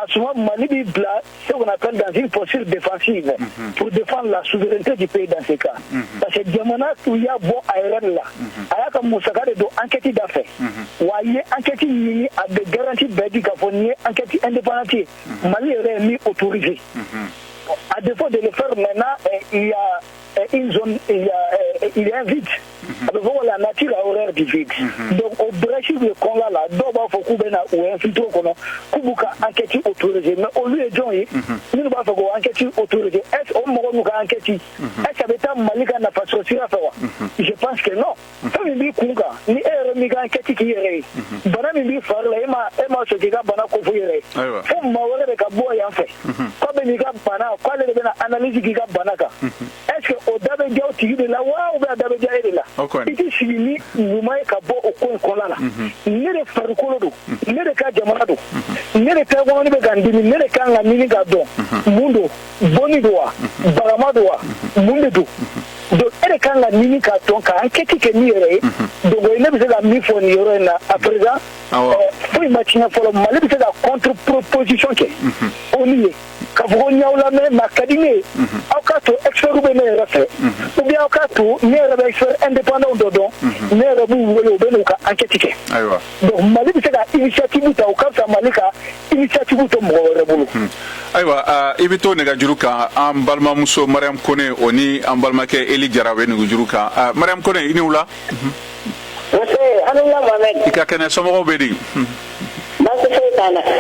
a suma Mali b'i bila ce qu'on appelle dans une posture défensive pour défendre la souveraineté du pays dans ce cas parce que jamana u y'a bɔ a yɛrɛ de la a y'a ka musaka de don enquête da fɛ wa a ye enquête ɲini a bɛ garantie bɛɛ di k'a fɔ nin ye enquête indépendante ye Mali yɛrɛ ye min autorisé à défaut de le faire maintenant il y a une zone il y a un vide a bɛ fɔ ko la nature a horreur du vide donc o brèche de kɔnɔna la dɔw b'a fɔ k'u bɛ na o infiltrer kɔnɔ k'u b'u ka enquête autorisé mais olu ye jɔn ye minnu b'a fɔ ko enquête autorisé est-ce o mɔgɔ n'u ka enquête est-ce a bɛ taa Mali ka nafa sɔrɔ sira fɛ wa je pense que non fɛn min b'i kun kan ni e yɛrɛ m'i ka enquête k'i yɛrɛ ye bana min b'i fari la e ma sɔn k'i ka bana kofɔ i yɛrɛ ye fo maa wɛrɛ de ka bɔ yan fɛ k'a bɛ n'i ka bana k'ale de bɛna analyse k'i ka bana kan est-ce que o da bɛ diya o tigi de la wa ou bien a da bɛ diya e de la i t'i sigi ni ɲuman ye ka bɔ o ko in kɔnɔna la ne de farikolo don ne de ka jamana don ne de ka kɔnɔni bɛ ka n dimi ne de kan ka ɲini ka dɔn mun don bonni don wa bagama don wa mun de don donc e de kan ka ɲini ka dɔn ka enquête kɛ ni yɛrɛ ye donc ne bɛ se ka min fɔ nin yɔrɔ in na à présent foyi ma tiɲɛ fɔlɔ Mali bɛ se ka contre proposition kɛ o ni ye k'a fɔ ko ɲaw lamɛn mais a ka di ne ye aw k'a to experts bɛ ne yɛrɛ fɛ ou bien aw k'a to ne yɛrɛ bɛ expert indépendant dɔ dɔn ne yɛrɛ b'u wele u bɛ n'u ka enquête kɛ donc Mali bɛ se ka initiative ta o ka fisa Mali ka initiative to mɔgɔ wɛrɛ bolo. Ayiwa i bɛ to nɛgɛjuru kan an balimamuso Mariam Kone o ni an balimakɛ Eli Jara bɛ nɛgɛjuru kan Mariam Kone i ni wula. I ka kɛnɛ somɔgɔw bɛ di.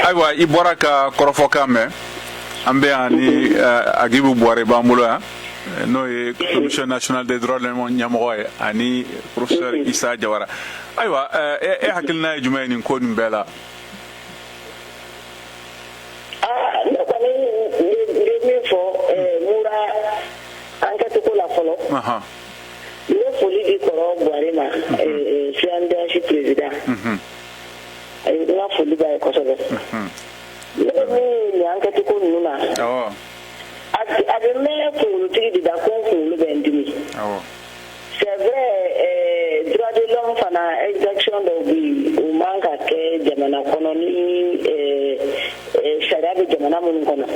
Ayiwa i bɔra ka kɔrɔfɔkan mɛn an bɛ yan ni Agibu Buware b'an bolo yan n'o ye commission nationale des droits de l'homme ɲɛmɔgɔ ye ani professeur Isa Jawara ayiwa e hakilina ye jumɛn ye nin ko nin bɛɛ la. Ne kɔni bɛ min fɔ mura enquête ko la fɔlɔ n bɛ foli di kɔrɔ Buware ma CNDH président n ka foli b'a ye kosɛbɛ ne bɛ min nin enquête ko ninnu na a bɛ mɛn kunkolotigi de da ko n kunkolo bɛ n dimi c'est vrai droit de l'homme fana exaction dɔw bɛ yen o man ka kɛ jamana kɔnɔ ni sariya bɛ jamana minnu kɔnɔ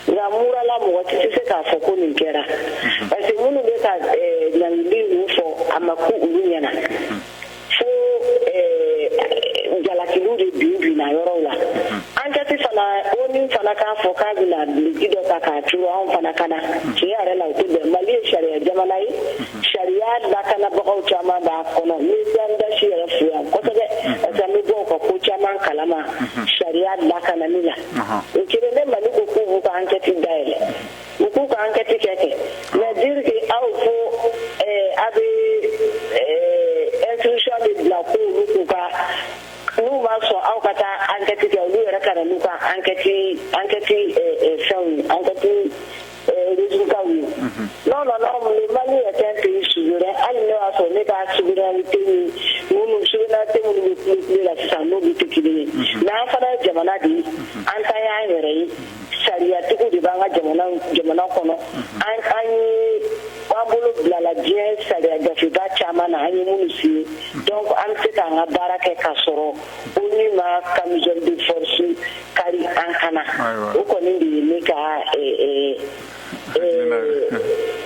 nka murala mɔgɔ tɛ se k'a fɔ ko nin kɛra parce que minnu bɛ ka laɲini ninnu fɔ a ma ku olu ɲɛna fo jalakiliw de bin-binna yɔrɔw la enquête fana ONU fana k'a fɔ k'a bɛna bilisi dɔ ta k'a turu anw fana kana tiɲɛ yɛrɛ la o tɛ bɛn Mali ye sariya jamana ye sariya lakanabagaw caman b'a kɔnɔ ni CNDH yɛrɛ fo yan kosɛbɛ parce que an bɛ bɔ u ka ko caman kalama sariya lakanani la o kelen ne Mali ko k'u b'u ka enquête dayɛlɛ u k'u ka enquête kɛ mais dire que aw fo a bɛ instruction de bila ko olu k'u ka n'u ma sɔn aw ka taa enquête kɛ olu yɛrɛ ka na n'u ka enquête fɛnw enquête résultats ye non le Mali est un pays souverain hali ne y'a sɔrɔ ne ka souveraineté ni souveraineté minnu bɛ kule la sisan n'olu tɛ kelen ye mais an fana ye jamana de ye an ta y'an yɛrɛ ye sariyatigiw de b'an ka jamana kɔnɔ an ye an bolo bilala diɲɛ sariya gafeba caman na an ye minnu siye donc an bɛ se k'an ka baara kɛ k'a sɔrɔ ONU ma camisole de force kari an kana o kɔni de ye ne ka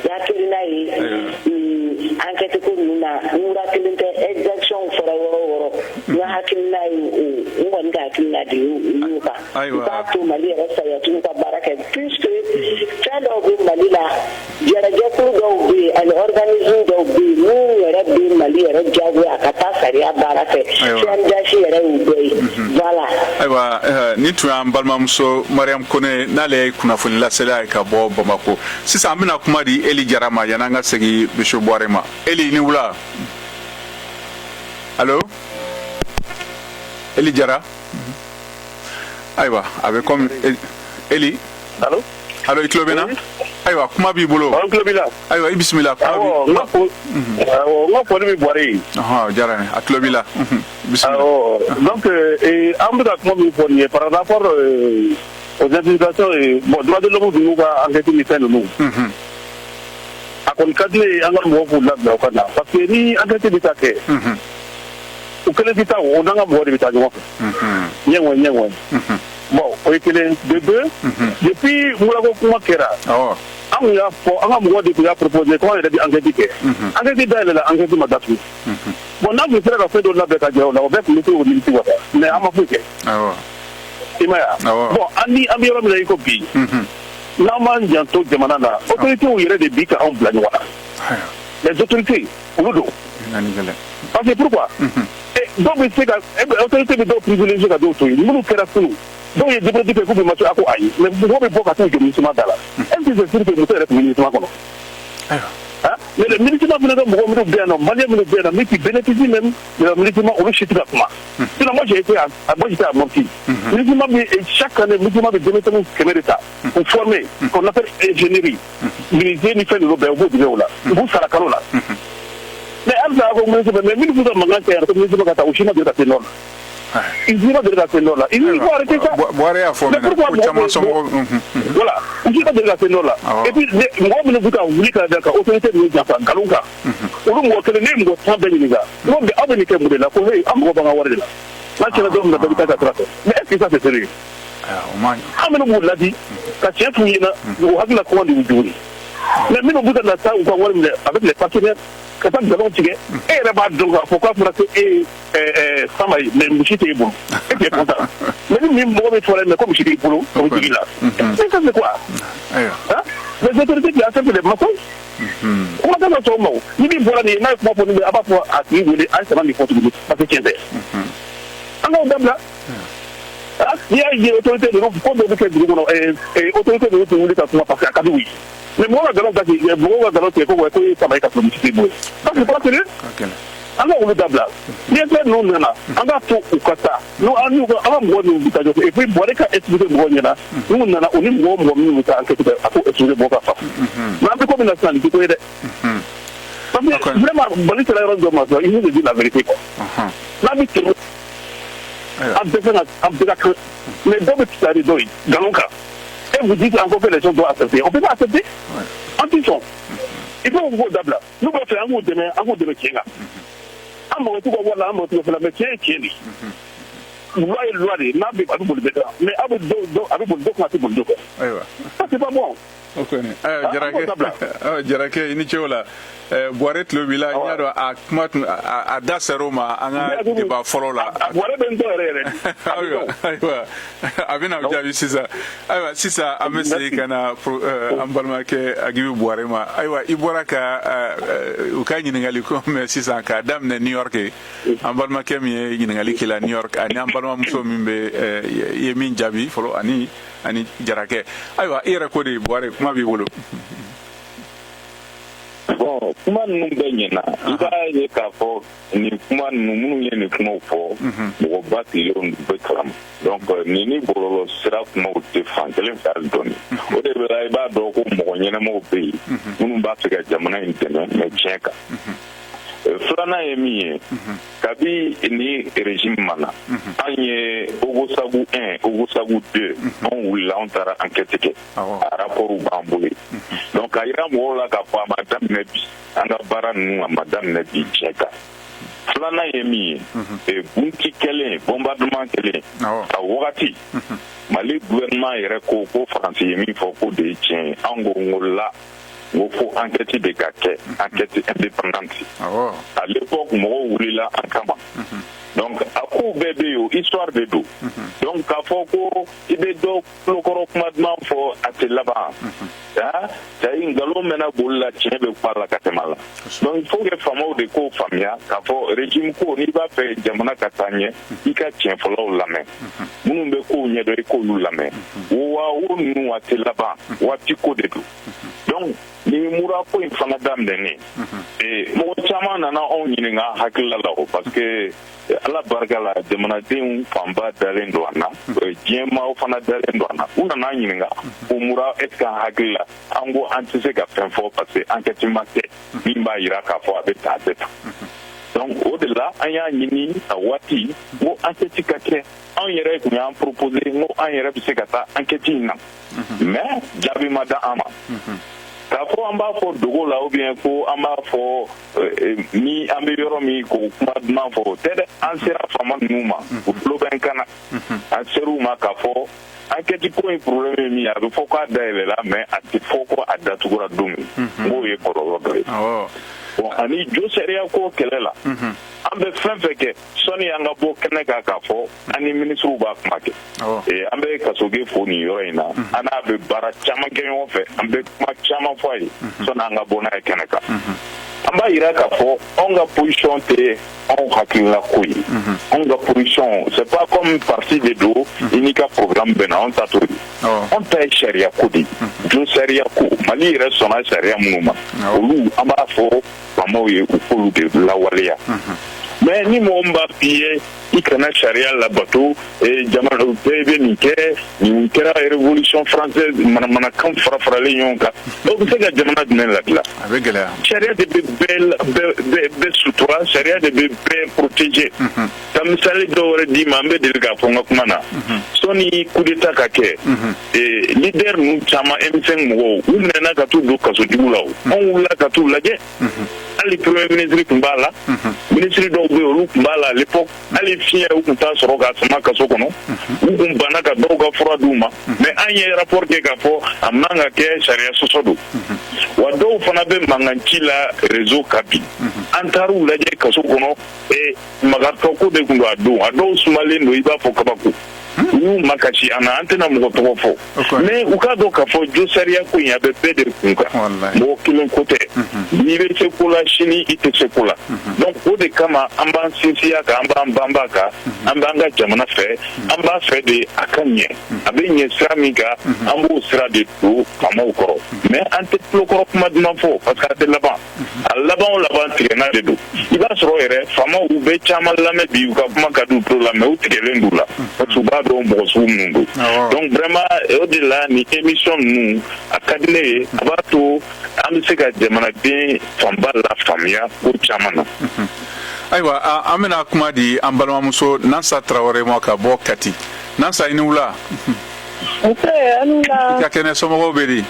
hakilina ye enquête ko ninnu na mura kelen tɛ exaction fɔra yɔrɔ o yɔrɔ n ka hakilina ye n kɔni ka hakilina de y'o kan i b'a to Mali yɛrɛ sariyatigiw ka baara kɛ puisque fɛn dɔw bɛ Mali la jɛnɛjɛkulu dɔw bɛ yen ani organisme dɔw bɛ yen minnu yɛrɛ bɛ Mali yɛrɛ diyagoya a ka taa sariya baara kɛ CNDH yɛrɛ y'u bɛɛ ye voilà. Ayiwa ni tun y'an balimamuso Mariam Kone n'ale ye kunnafoni lasela ye ka bɔ Bamako sisan an bɛna kuma di Eli Jara ma yan'an ka segin Bishop Buare ma Eli ni wula allo Eli Jara ayiwa a bɛ comme Eli allo i tulo bɛ na ayiwa kuma b'i bolo ayiwa i bisimila kuma b'i n ka foli bɛ Buare ye diyara n ye a tulo b'i la bisimila donc an bɛ ka kuma min fɔ nin ye par rapport aux investigations droit de l'homme ninnu ka enquête ni fɛn ninnu a kɔni ka di ne ye an ka mɔgɔw k'u labila u ka na parce que ni enquête bɛ taa kɛ u kelen tɛ taa o n'an ka mɔgɔ de bɛ taa ɲɔgɔn fɛ ɲɛŋɔ bon o ye kelen de deux depuis murako kuma kɛra an y'a fɔ an ka mɔgɔ de tun y'a proposé ko an yɛrɛ bɛ enquête kɛ enquête dayɛlɛ la enquête ma datugu bon n'a tun sera ka fɛn dɔ labɛn ka jɛ o la o bɛɛ tun bɛ se k'o nimisi wasa mais an ma foyi kɛ i ma ye bon an bɛ yɔrɔ min na i ko bi n'an m'an janto jamana na autorités yɛrɛ de bi ka anw bila ɲɔgɔn na les autorités olu don parce que pourquoi dɔw bɛ se ka autorité bɛ dɔw privilégié ka dɔw to yen minnu kɛra sunu dɔw ye développé kɛ k'u bɛ mato a ko ayi mais mɔgɔ bɛ bɔ ka taa jɔ munisima da la est-ce que c'est sûr que muso yɛrɛ tun bɛ munisima kɔnɔ mais le munisima fana ka mɔgɔ minnu bɛ yan nɔ maliyɛn minnu bɛ yan nɔ mais qui bénéficient même de la munisima olu si tɛ ka kuma sinon moi j'étais à Mopti munisima bɛ chaque année munisima bɛ denmisɛnninw kɛmɛ de ta pour former qu'on appelle ingénierie menuisier ni fɛn ninnu bɛɛ u b'o dege o la u b'u sara kalo la mais halisa a ko munisima mais minnu bɛ ka mankan kɛ yan ko munisima ka taa u si ma deli ka se nɔ la ils n'ont pas de la pénole là. Ils vont arrêter ça. Mais pourquoi voilà. Ils n'ont pas de la pénole là. Et puis, moi, je ne veux pas vous dire que l'autorité de l'État, Galunga, ou le mot que le nez, moi, sans bénéfice. Moi, je vais venir que là, pour eux, on va voir là. Là, tu vas donner la vérité à la mais est-ce que ça c'est sérieux? Ah, mais nous, l'a dit, quand tu as tout, nous avons la commande du jour. Mais nous, nous avons ça, on va voir avec les partenaires. Quand nous avons tiré, et là-bas, donc, pourquoi pour que Samaï, mais Mouchi est bon. Et puis, content. Mais nous, même, mais comme Mouchi est bon, comme tu dis là. Mais ça, c'est quoi? Les autorités qui acceptent les mensonges. On va dans son mot. Ni bien, voilà, il n'y a pas pour nous, à part pour attirer, à ce moment, il faut tout le parce que tiens, alors, on là. Il y a une autorité de l'autre, comme autorité de l'autre, vous voulez parce qu'à Kadoui. Mais moi, je vais vous dire, que ça va être un petit peu. Ça, c'est pas sérieux. Alors, on est d'abord. Bien sûr, nous, on a tout au Kata. Nous, on a et puis, bon, les cas, expliquer le bon, nous, on a un niveau, nous, à expliquer le bon papa. Mais un peu comme une nationalité, vous parce que vraiment, bon, c'est la raison de ma il nous dit la vérité. La vérité, mais dans le petit arrêt d'oeil, dans le cas, et vous dites encore que les gens doivent accepter. On ne peut pas accepter. Anti-son. Il faut vous d'abord. Nous allons faire un mot demain, un mot de Kenya. Un mot de voilà, un mot de la métier qui est loi est loi de n'a pas pour le béton mais avec deux quoi c'est pour deux ça c'est pas bon ok jarake ini chola boiret le village nyado a kmat a daseroma anga de ba folola boiret ben dorere aywa abina jabi sisa amese kana ambalma ke agibi boirema aywa ibora ka ukany ningali ko me sisa ka dam ne New York ambalma ke mi ningali kila New York ani ambalma muso mimbe yemin jabi folo ani jarake aywa ira ko de boire kuma bi wolo bon kuma nunu bɛ ɲɛna I b'a ye k'a fɔ ni kuma minnu ye nin kumaw fɔ mɔgɔ ba sigilen bɛ kalama donc ni bɔlɔlɔ sira kumaw tɛ fan kelen fɛ hali dɔɔni o de la I b'a dɔn ko mɔgɔ ɲɛnamaw bɛ yen minnu b'a fɛ ka jamana in dɛmɛ mais tiɲɛ kan filanan ye min ye kabi ni régime mana an ye Ogosagu 1 Ogosagu 2 an wulila an taara enquête kɛ a rapport b'an bolo donc a yira mɔgɔw la k'a fɔ a ma daminɛ bi an ka baara ninnu a ma daminɛ bi tiɲɛ kan filanan ye min ye bunti kelen bombardement kelen a wagati Mali gouvernement yɛrɛ ko France ye min fɔ ko de ye tiɲɛ ye an ko la il faut enquêter des cas, enquête indépendante. À l'époque, mɔgɔw wulila an kama. Donc, a ko bɛɛ bɛ yen histoire de don. Donc, k'a fɔ ko I bɛ dɔ kulokɔrɔ kuma duman fɔ a tɛ laban. C'est-à-dire ngalon mɛna boli la tiɲɛ bɛ kuma la ka tɛmɛ a la. Donc, il faut que faamaw de k'o faamuya k'a fɔ régime ko n'i b'a fɛ jamana ka taa ɲɛ I ka tiɲɛ fɔlɔw lamɛn. Minnu bɛ kow ɲɛdɔn I k'olu lamɛn. Wa o ninnu a tɛ laban waati ko de don. Donc, ni mura ko in fana daminɛnen mɔgɔ caman nana anw ɲininka hakilila la o parce que ala barika la jamanadenw fanba dalen don an na diɲɛmaaw fana dalen don an na u nana ɲininka o mura est ce que an hakili la an ko an tɛ se ka fɛn fɔ parce que enquête ma kɛ min b'a yira k'a fɔ a bɛ taa a bɛ tan donc o de la an y'a ɲini a waati ko enquête ka kɛ anw yɛrɛ tun y'an proposé ko an yɛrɛ bɛ se ka taa enquête in na mais jaabi ma da an ma k'a fɔ an b'a fɔ dogo la ou bien ko an b'a fɔ ni an bɛ yɔrɔ min k'o kuma duman fɔ o tɛ dɛ an sera faama ninnu ma u tulo bɛ n kana an ser'u ma k'a fɔ enquête ko in problème ye min ye a bɛ fɔ k'a dayɛlɛla mais a tɛ fɔ ko a datugura don min n'o ye kɔlɔlɔ dɔ ye bon ani jo sariya ko kɛlɛ la an bɛ fɛn fɛn kɛ sɔnni an ka bɔ kɛnɛ kan k'a fɔ an ni ministres b'a kuma kɛ an bɛ Kasoge fo nin yɔrɔ in na an n'a bɛ baara caman kɛ ɲɔgɔn fɛ an bɛ kuma caman fɔ a ye sɔnni an ka bɔ n'a ye kɛnɛ kan an b'a yira k'a fɔ anw ka position tɛ anw hakilila ko ye anw ka position c'est pas comme parti de do I n'i ka programme bɛnna anw ta t'o ye anw ta ye sariya ko de ye jo sariya ko Mali yɛrɛ sɔnna sariya minnu ma olu an b'a fɔ faamaw ye u k'olu de lawaleya mais ni mɔgɔ min b'a f'i ye I kana sariya labato jamana bɛɛ bɛ nin kɛ nin kɛra révolution française manamanakan fara-faralen ɲɔgɔn kan o bɛ se ka jamana jumɛn ladilan a bɛ gɛlɛya sariya de bɛ bɛɛ sutura sariya de bɛ bɛɛ protéger ka misali dɔ wɛrɛ d'i ma an bɛ deli k'a fɔ n ka kuma na sɔnni coup d'état ka kɛ leader ninnu caman M5 mɔgɔw u minɛna ka t'u don kasojugu la o anw wulila ka t'u lajɛ hali premier ministre tun b'a la ministre dɔw bɛ yen olu tun b'a la à l'époque hali fiɲɛ u tun t'a sɔrɔ k'a sama kaso kɔnɔ u tun banna ka dɔw ka fura d'u ma mais an ye rapport kɛ k'a fɔ a man ka kɛ sariya sɔsɔ don wa dɔw fana bɛ mankanci la réseau kan bi an taar'u lajɛ kaso kɔnɔ magatɔko de tun don a don a dɔw sumalen don I b'a fɔ kabako u y'u makasi an na an tɛna mɔgɔ tɔgɔ fɔ mais u k'a dɔn k'a fɔ jo sariya ko in a bɛ bɛɛ de kun kan mɔgɔ kelen ko tɛ n'i bɛ se ko la sini I tɛ se ko la donc o de kama an b'an sinsinya kan an b'an banba kan an b'an ka jamana fɛ an b'a fɛ de a ka ɲɛ a bɛ ɲɛ sira min kan an b'o sira de don faamaw kɔrɔ mais an tɛ tulokɔrɔ kuma duman fɔ parce que a tɛ laban a laban o laban tigɛna de don I b'a sɔrɔ yɛrɛ faamaw u bɛ caman lamɛn bi u ka kuma ka d'u tulo la mais u tigɛlen d'u la parce que u b'a dɔn mɔgɔ sugu minnu don donc vraiment o de la ni émission ninnu a ka di ne ye a b'a to an bɛ se ka jamanaden fanba la faamuya ko caman na ayiwa an bɛna kuma di an balimamuso Nansa Tarawele ma ka bɔ Kati Nansa I ni wula I ka kɛnɛ somɔgɔw bɛ di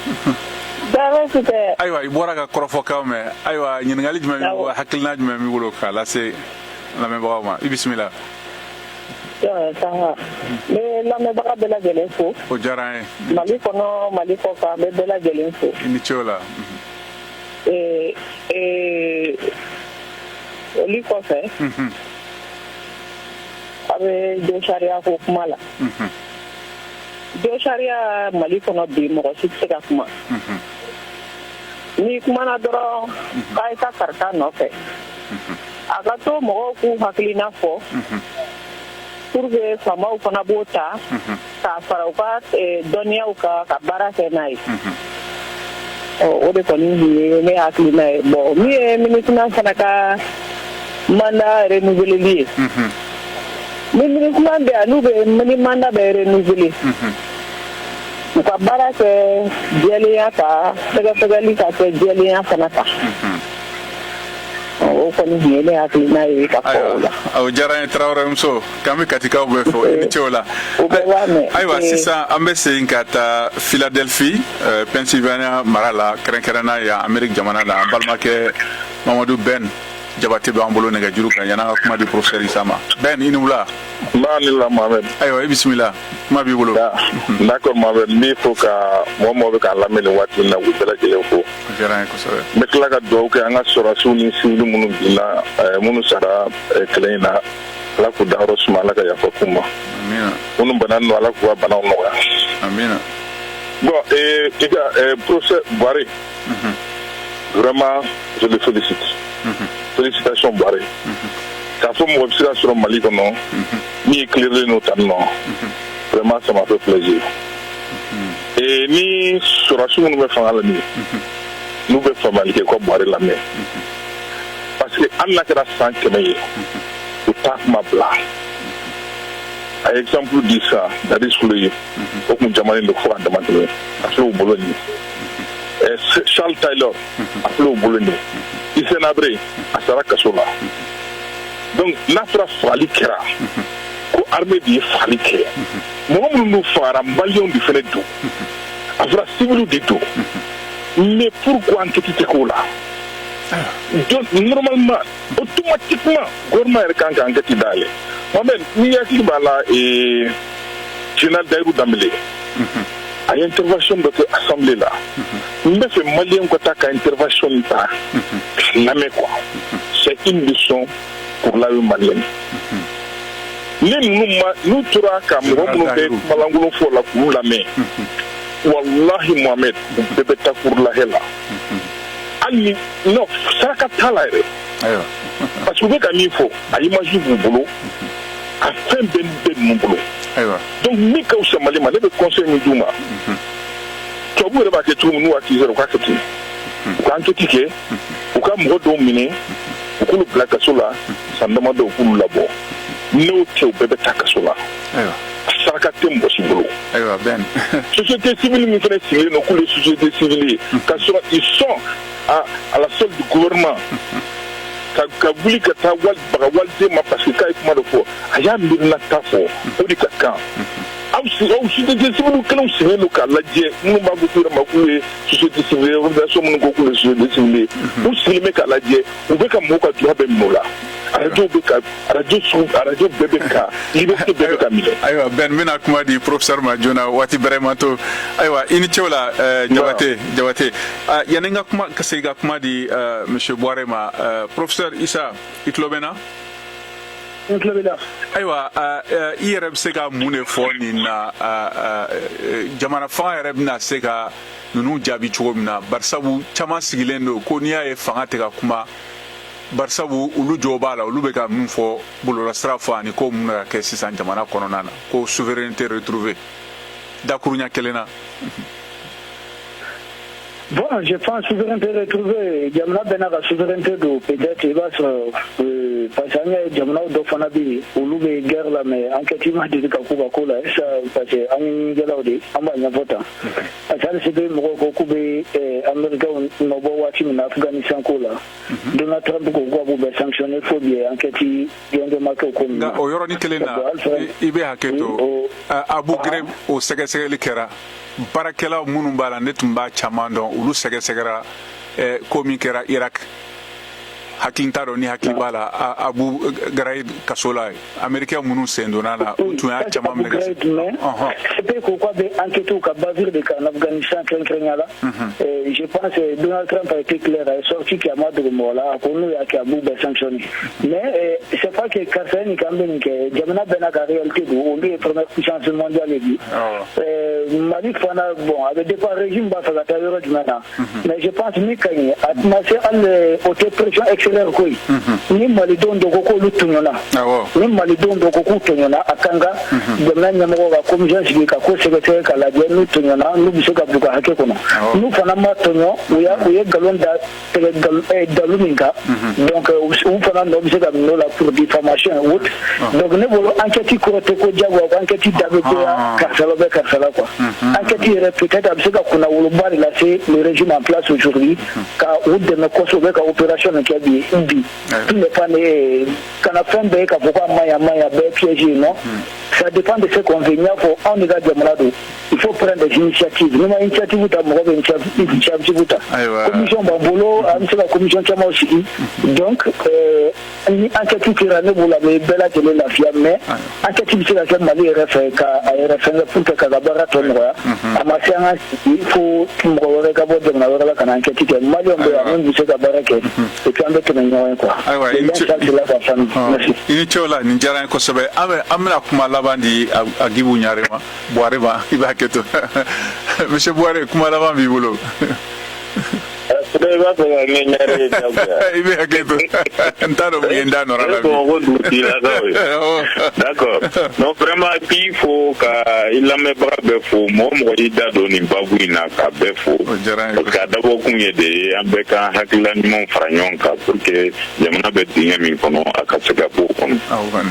ayiwa I bɔra ka kɔrɔfɔkan mɛn ayiwa ɲininkali jumɛn b'i bolo hakilina jumɛn b'i bolo k'a lase lamɛnbagaw ma I bisimila Ça mais la me baga bela gelen fo o jara mali kono mali ko ka me bela gelen fo ni chola oli ko fe abe do sharia ko kuma la do sharia mali kono bi mo ko sikse ka kuma ni kuma na doro kai ta karta no fe aga to mo ko haklina fo pour que famaw fana bota ka faraw ka doniyaw ka baara kɛ n'a ye o de kɔni ye ne hakili n'a ye bon min ye ministre fana ka mandat renouveleli ye ni ministre bɛ yan n'u bɛ ni mandat bɛ renouveler u ka baara kɛ jɛlenya kan sɛgɛsɛgɛli ka kɛ jɛlenya fana kan o kɔni ye ne hakili n'a ye ka fɔ o la. Aw diyara n ye Tarawele muso k'an bɛ katikaw bɛɛ fɔ i ni ce o la. Ayiwa sisan an bɛ segin ka taa Philadelphie Pennsylvania mara la kɛrɛnkɛrɛnnenya yan Amérique jamana la an balimakɛ Mamadu Ben Jabate b'an bolo nɛgɛjuru kan yan'an ka kuma di professeur Isa ma. Ben i ni wula. N ni la Mohamed. Ayiwa i bisimila kuma b'i bolo. D'accord Mohamed n b'i fo ka mɔgɔ bɛ k'an lamɛn nin waati in na k'u bɛɛ lajɛlen fo. O diyara n ye kosɛbɛ. N bɛ tila ka dugawu kɛ an ka sɔrɔdasiw ni civil minnu binna minnu sara kɛlɛ in na Ala k'u dayɔrɔ suma Ala ka yafa k'u ma. Amina. Minnu bana ninnu Ala k'u ka banaw nɔgɔya. Amina. Bon i ka professeur Buhari vraiment je le félicite. Félicitations Buhari. K'a fɔ mɔgɔ bɛ se ka sɔrɔ Mali kɔnɔ min éclairé n'o tan nɔ vraiment ça m'a fait plaisir. Ni sɔrɔdasiw minnu bɛ fanga la nin n'u bɛ faamuyali kɛ ko Buhari lamɛn parce que hali n'a kɛra san 100 ye u t'a kuma bila. A ye exemple di sa Dadi Sule ye o tun jamanen don fo ka dama tɛmɛ a filɛ u bolo nin Charles Taylor a filɛ u bolo nin Hissène Habré a sara kaso la donc n'a fɔra fagali kɛra ko armée de ye fagali kɛ mɔgɔ minnu n'u fagara maliyɛnw de fana don a fɔra civiliw de don mais pourquoi enquête tɛ k'o la donc normalement automatiquement gouvernement yɛrɛ kan ka enquête dayɛlɛ Mohamed ni hakili b'a la général Dayiru Danbele a ye intervention dɔ kɛ assemblée la n bɛ fɛ maliyɛnw ka taa ka intervention ta lamɛn quoi c'est une leçon pour la malienne ni n'u tora ka mɔgɔ minnu bɛ kumalankolon fɔ la k'u lamɛn wallahi Mohamed u bɛɛ bɛ taa furulahɛ la hali ni non saraka t'a la yɛrɛ parce que u bɛ ka min fɔ a image b'u bolo a fɛn bɛɛ ninnu bolo donc min ka fisa Mali ma ne bɛ conseil min d'u ma tubabu yɛrɛ b'a kɛ cogo min n'u hakili sera u k'a kɛ ten u ka enquête kɛ u ka mɔgɔ dɔw minɛ u k'olu bila kaso la san damadɔ u k'olu labɔ n'o tɛ u bɛɛ bɛ taa kaso la saraka tɛ mɔgɔ si bolo société civile min fana sigilen don k'olu ye société civile ye k'a sɔrɔ ils sont à la solde du gouvernement ka wuli ka taa baga waliden ma parce que k'a ye kuma dɔ fɔ a y'a miirina ta fɔ o de ka kan aw société civile kɛlenw sigilen don k'a lajɛ minnu b'a fɔ k'u yɛrɛ ma k'u ye société civile organisation minnu ko k'u ye société civile u sigilen bɛ k'a lajɛ u bɛ ka mɔgɔw ka droit bɛɛ minɛ o la radio bɛɛ bɛ ka liberté bɛɛ bɛ ka minɛ. Ayiwa Ben n bɛna kuma di professeur ma joona waati bɛrɛ ma to ayiwa i ni ce o la Jabate yanni n ka segin ka kuma di monsieur Buhari ma professeur Isa i tulo bɛ n na. Ayiwa i yɛrɛ bɛ se ka mun de fɔ nin na jamana fanga yɛrɛ bɛna se ka ninnu jaabi cogo min na barisabu caman sigilen don ko n'i y'a ye fanga tɛ ka kuma barisabu olu jɔ b'a la olu bɛ ka min fɔ bɔlɔlɔsira fɔ ani ko mun bɛ ka kɛ sisan jamana kɔnɔna na ko souveraineté retrouvée dakuruɲa kelen na. Bon, je pense souveraineté retrouvée, jamana bɛɛ n'a ka souveraineté don peut-être i b'a sɔrɔ parce que an ye jamanaw dɔ fana bɛ yen olu bɛ guerre la mais enquête ma deli ka k'u ka ko la parce que an ye ɲɛgɛlaw de an b'a ɲɛfɔ tan parce que hali se bɛ mɔgɔw ko k'u bɛ américains nɔbɔ waati min na Afghanistan ko la Donald Trump ko k'u bɛ sanctionner fo bi enquête jɔnjɔnma kɛ o ko min na. O yɔrɔnin kelen na i bɛ hakɛ to Abu Ghraib o sɛgɛsɛgɛli kɛra baarakɛlaw minnu b'a la ne tun b'a caman dɔn olu sɛgɛsɛgɛra ko min kɛra Irak haklintaro ni haklibala abu garay kasola America munu sendona la tu ya chama mlega c'est pourquoi des enquêtes au bavure de en Afghanistan là je pense que Donald Trump a été clair il sorti qu'il y a mal de mola qu'on nous a kabou be sanctionné mais c'est pas que Kassani quand même que jamana benaka réalité on est première puissance mondiale Mali fana bon avec des régimes bas ça d'ailleurs maintenant mais je pense ni kany atmosphère haute pression excellente quoi ni Mali don do ko lutunyona ni Mali don do ko lutunyona akanga jamana nyamoko ka commission sibika ko secrétaire kala je lutunyona nu biseka buka hake kono nu fana matonyo uya galonda daluminga donc on fana no biseka no la pour diffamation haute donc ne volo enquête ko to ko jago enquête dabe ko karsala quoi enquête peut-être biseka kuna wolobari là c'est le régime en place aujourd'hui ka ou de me kosobe ka opération qui a dit tout ne pas ne kana fombe ka pourquoi maya be piège non ça dépend de ce qu'on veut pour on est de malade il faut prendre des initiatives nous ma initiative ta mo be initiative ta commission bambolo amse la commission chama aussi donc ni enquête qui rane bola be bela tele la fia mais enquête qui la fia Mali refa ka refa pour que ka bara to no amase anga il faut mo re ka bo de na la kana enquête qui Mali on be on se ka bara ke et puis on be tenir nyoen quoi aywa ini chola ni jara ko sobe amna kuma labandi agibu nyarema boare ba ibaketo monsieur boare kuma labandi bolo D'accord. Non, vraiment, il faut qu'il a mis Befo, moi, il a donné Babouina, Befo. Parce que d'abord, il y a des Ambeka, Hakilan, Fragnon, pour que Yamana Betting, Mikono, Akasakapo.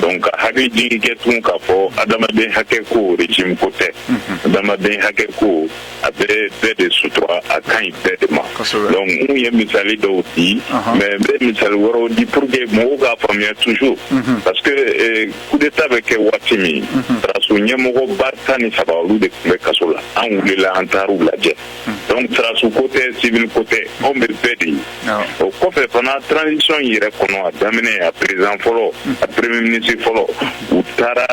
Donc, Hakidin, Ketun, Kapo, Adamade Hakeko, régime côté. Adamade Hakeko, avait des soutrois à quand il était de donc, il y a misali d'outils, mais misali waro pour que moga première toujours. Parce que coup d'état avec Watimi, trasunya mogo batani sabalu de Kasola, angoulé la antarou la jet. Donc, trasu côté civil côté, on me pédi. Au coffre pendant la transition, il reconnaît à d'amener à président Folo, à premier ministre Folo, ou Tara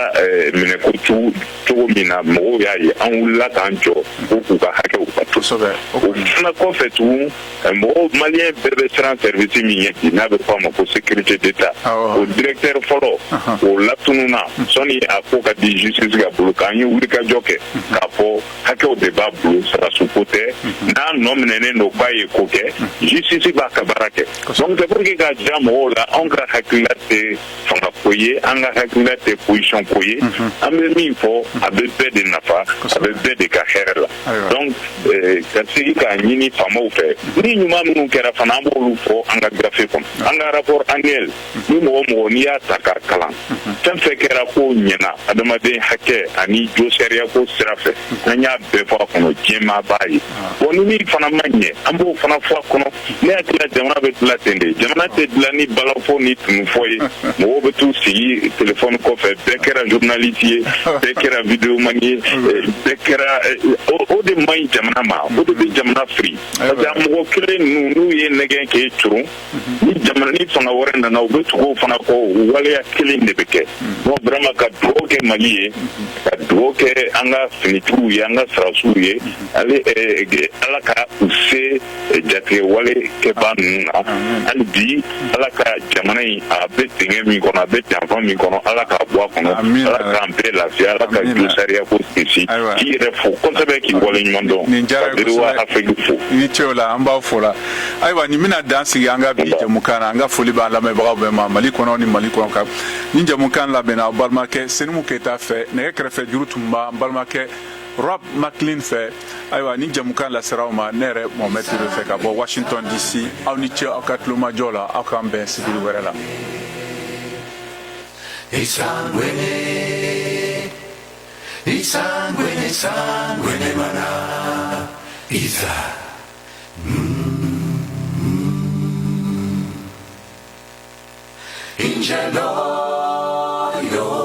Menekotu, Togomina, Moyaï, Angoula Tancho, ou Kuka ou Patou. On a coffre tout. Un malien bébé sans service qui n'avait pas ma sécurité d'État. Au directeur Folo, au Latununa, Sony a pour di justice Gabou, quand il y a joke, Capo, Hako de Babou, sera sous côté, n'a nominé nos pailles coquets, justice Bakabarake. Donc, c'est pour que Gadjamo, là, on a haculate, son appoyé, on a haculate position poyé, a mis info, à bébé de Nafa, à bébé de Kahera. Donc, c'est un mini fameux fait. Ni nyuma munu kera fana bolu fo anga grafe kon anga rapport annuel ni mo ni ya takakalan tan fe kera ko nyena adama de hakke ani jo sharia ko sirafe nanya be fo kono jema bayi woni ni fana manye ambo fana fo kono ne atira jamana be latende jamana te dilani balafo ni tunu foye mo be tu si téléphone ko fe be kera journaliste be kera vidéo manie be kera o de may jamana ma o de jamana free mo kire nu ye negen ke turu ni jamana ni fanga warenda na ubetu ko fana ko wale ya kile ndebeke no brama ka droge maliye ka droge anga finitu ya anga srasu ye ale alaka use Jatikewale ke banuna albi alaka jamana yi abetenge mi kono abete enfant mi kono alaka boa kono alaka ampe la fi alaka du sharia ko spécifique qui refo konsabe ki wale nyundo dewa Afrique fo ni chola Anbafo la aywa ni mina dansi anga bi Jemukan anga foli ba la me ba ma Mali kono ni Mali kono ka ni Jemukan la bena balmake senu keta fe ne krefe jurutumba balmake rap McLean fe aywa ni Jemukan la serawma nere Mohamed le fe ka bo Washington DC aw ni che akatluma jola akambe sibiru werela Isangwene mana Isa Ingelo yo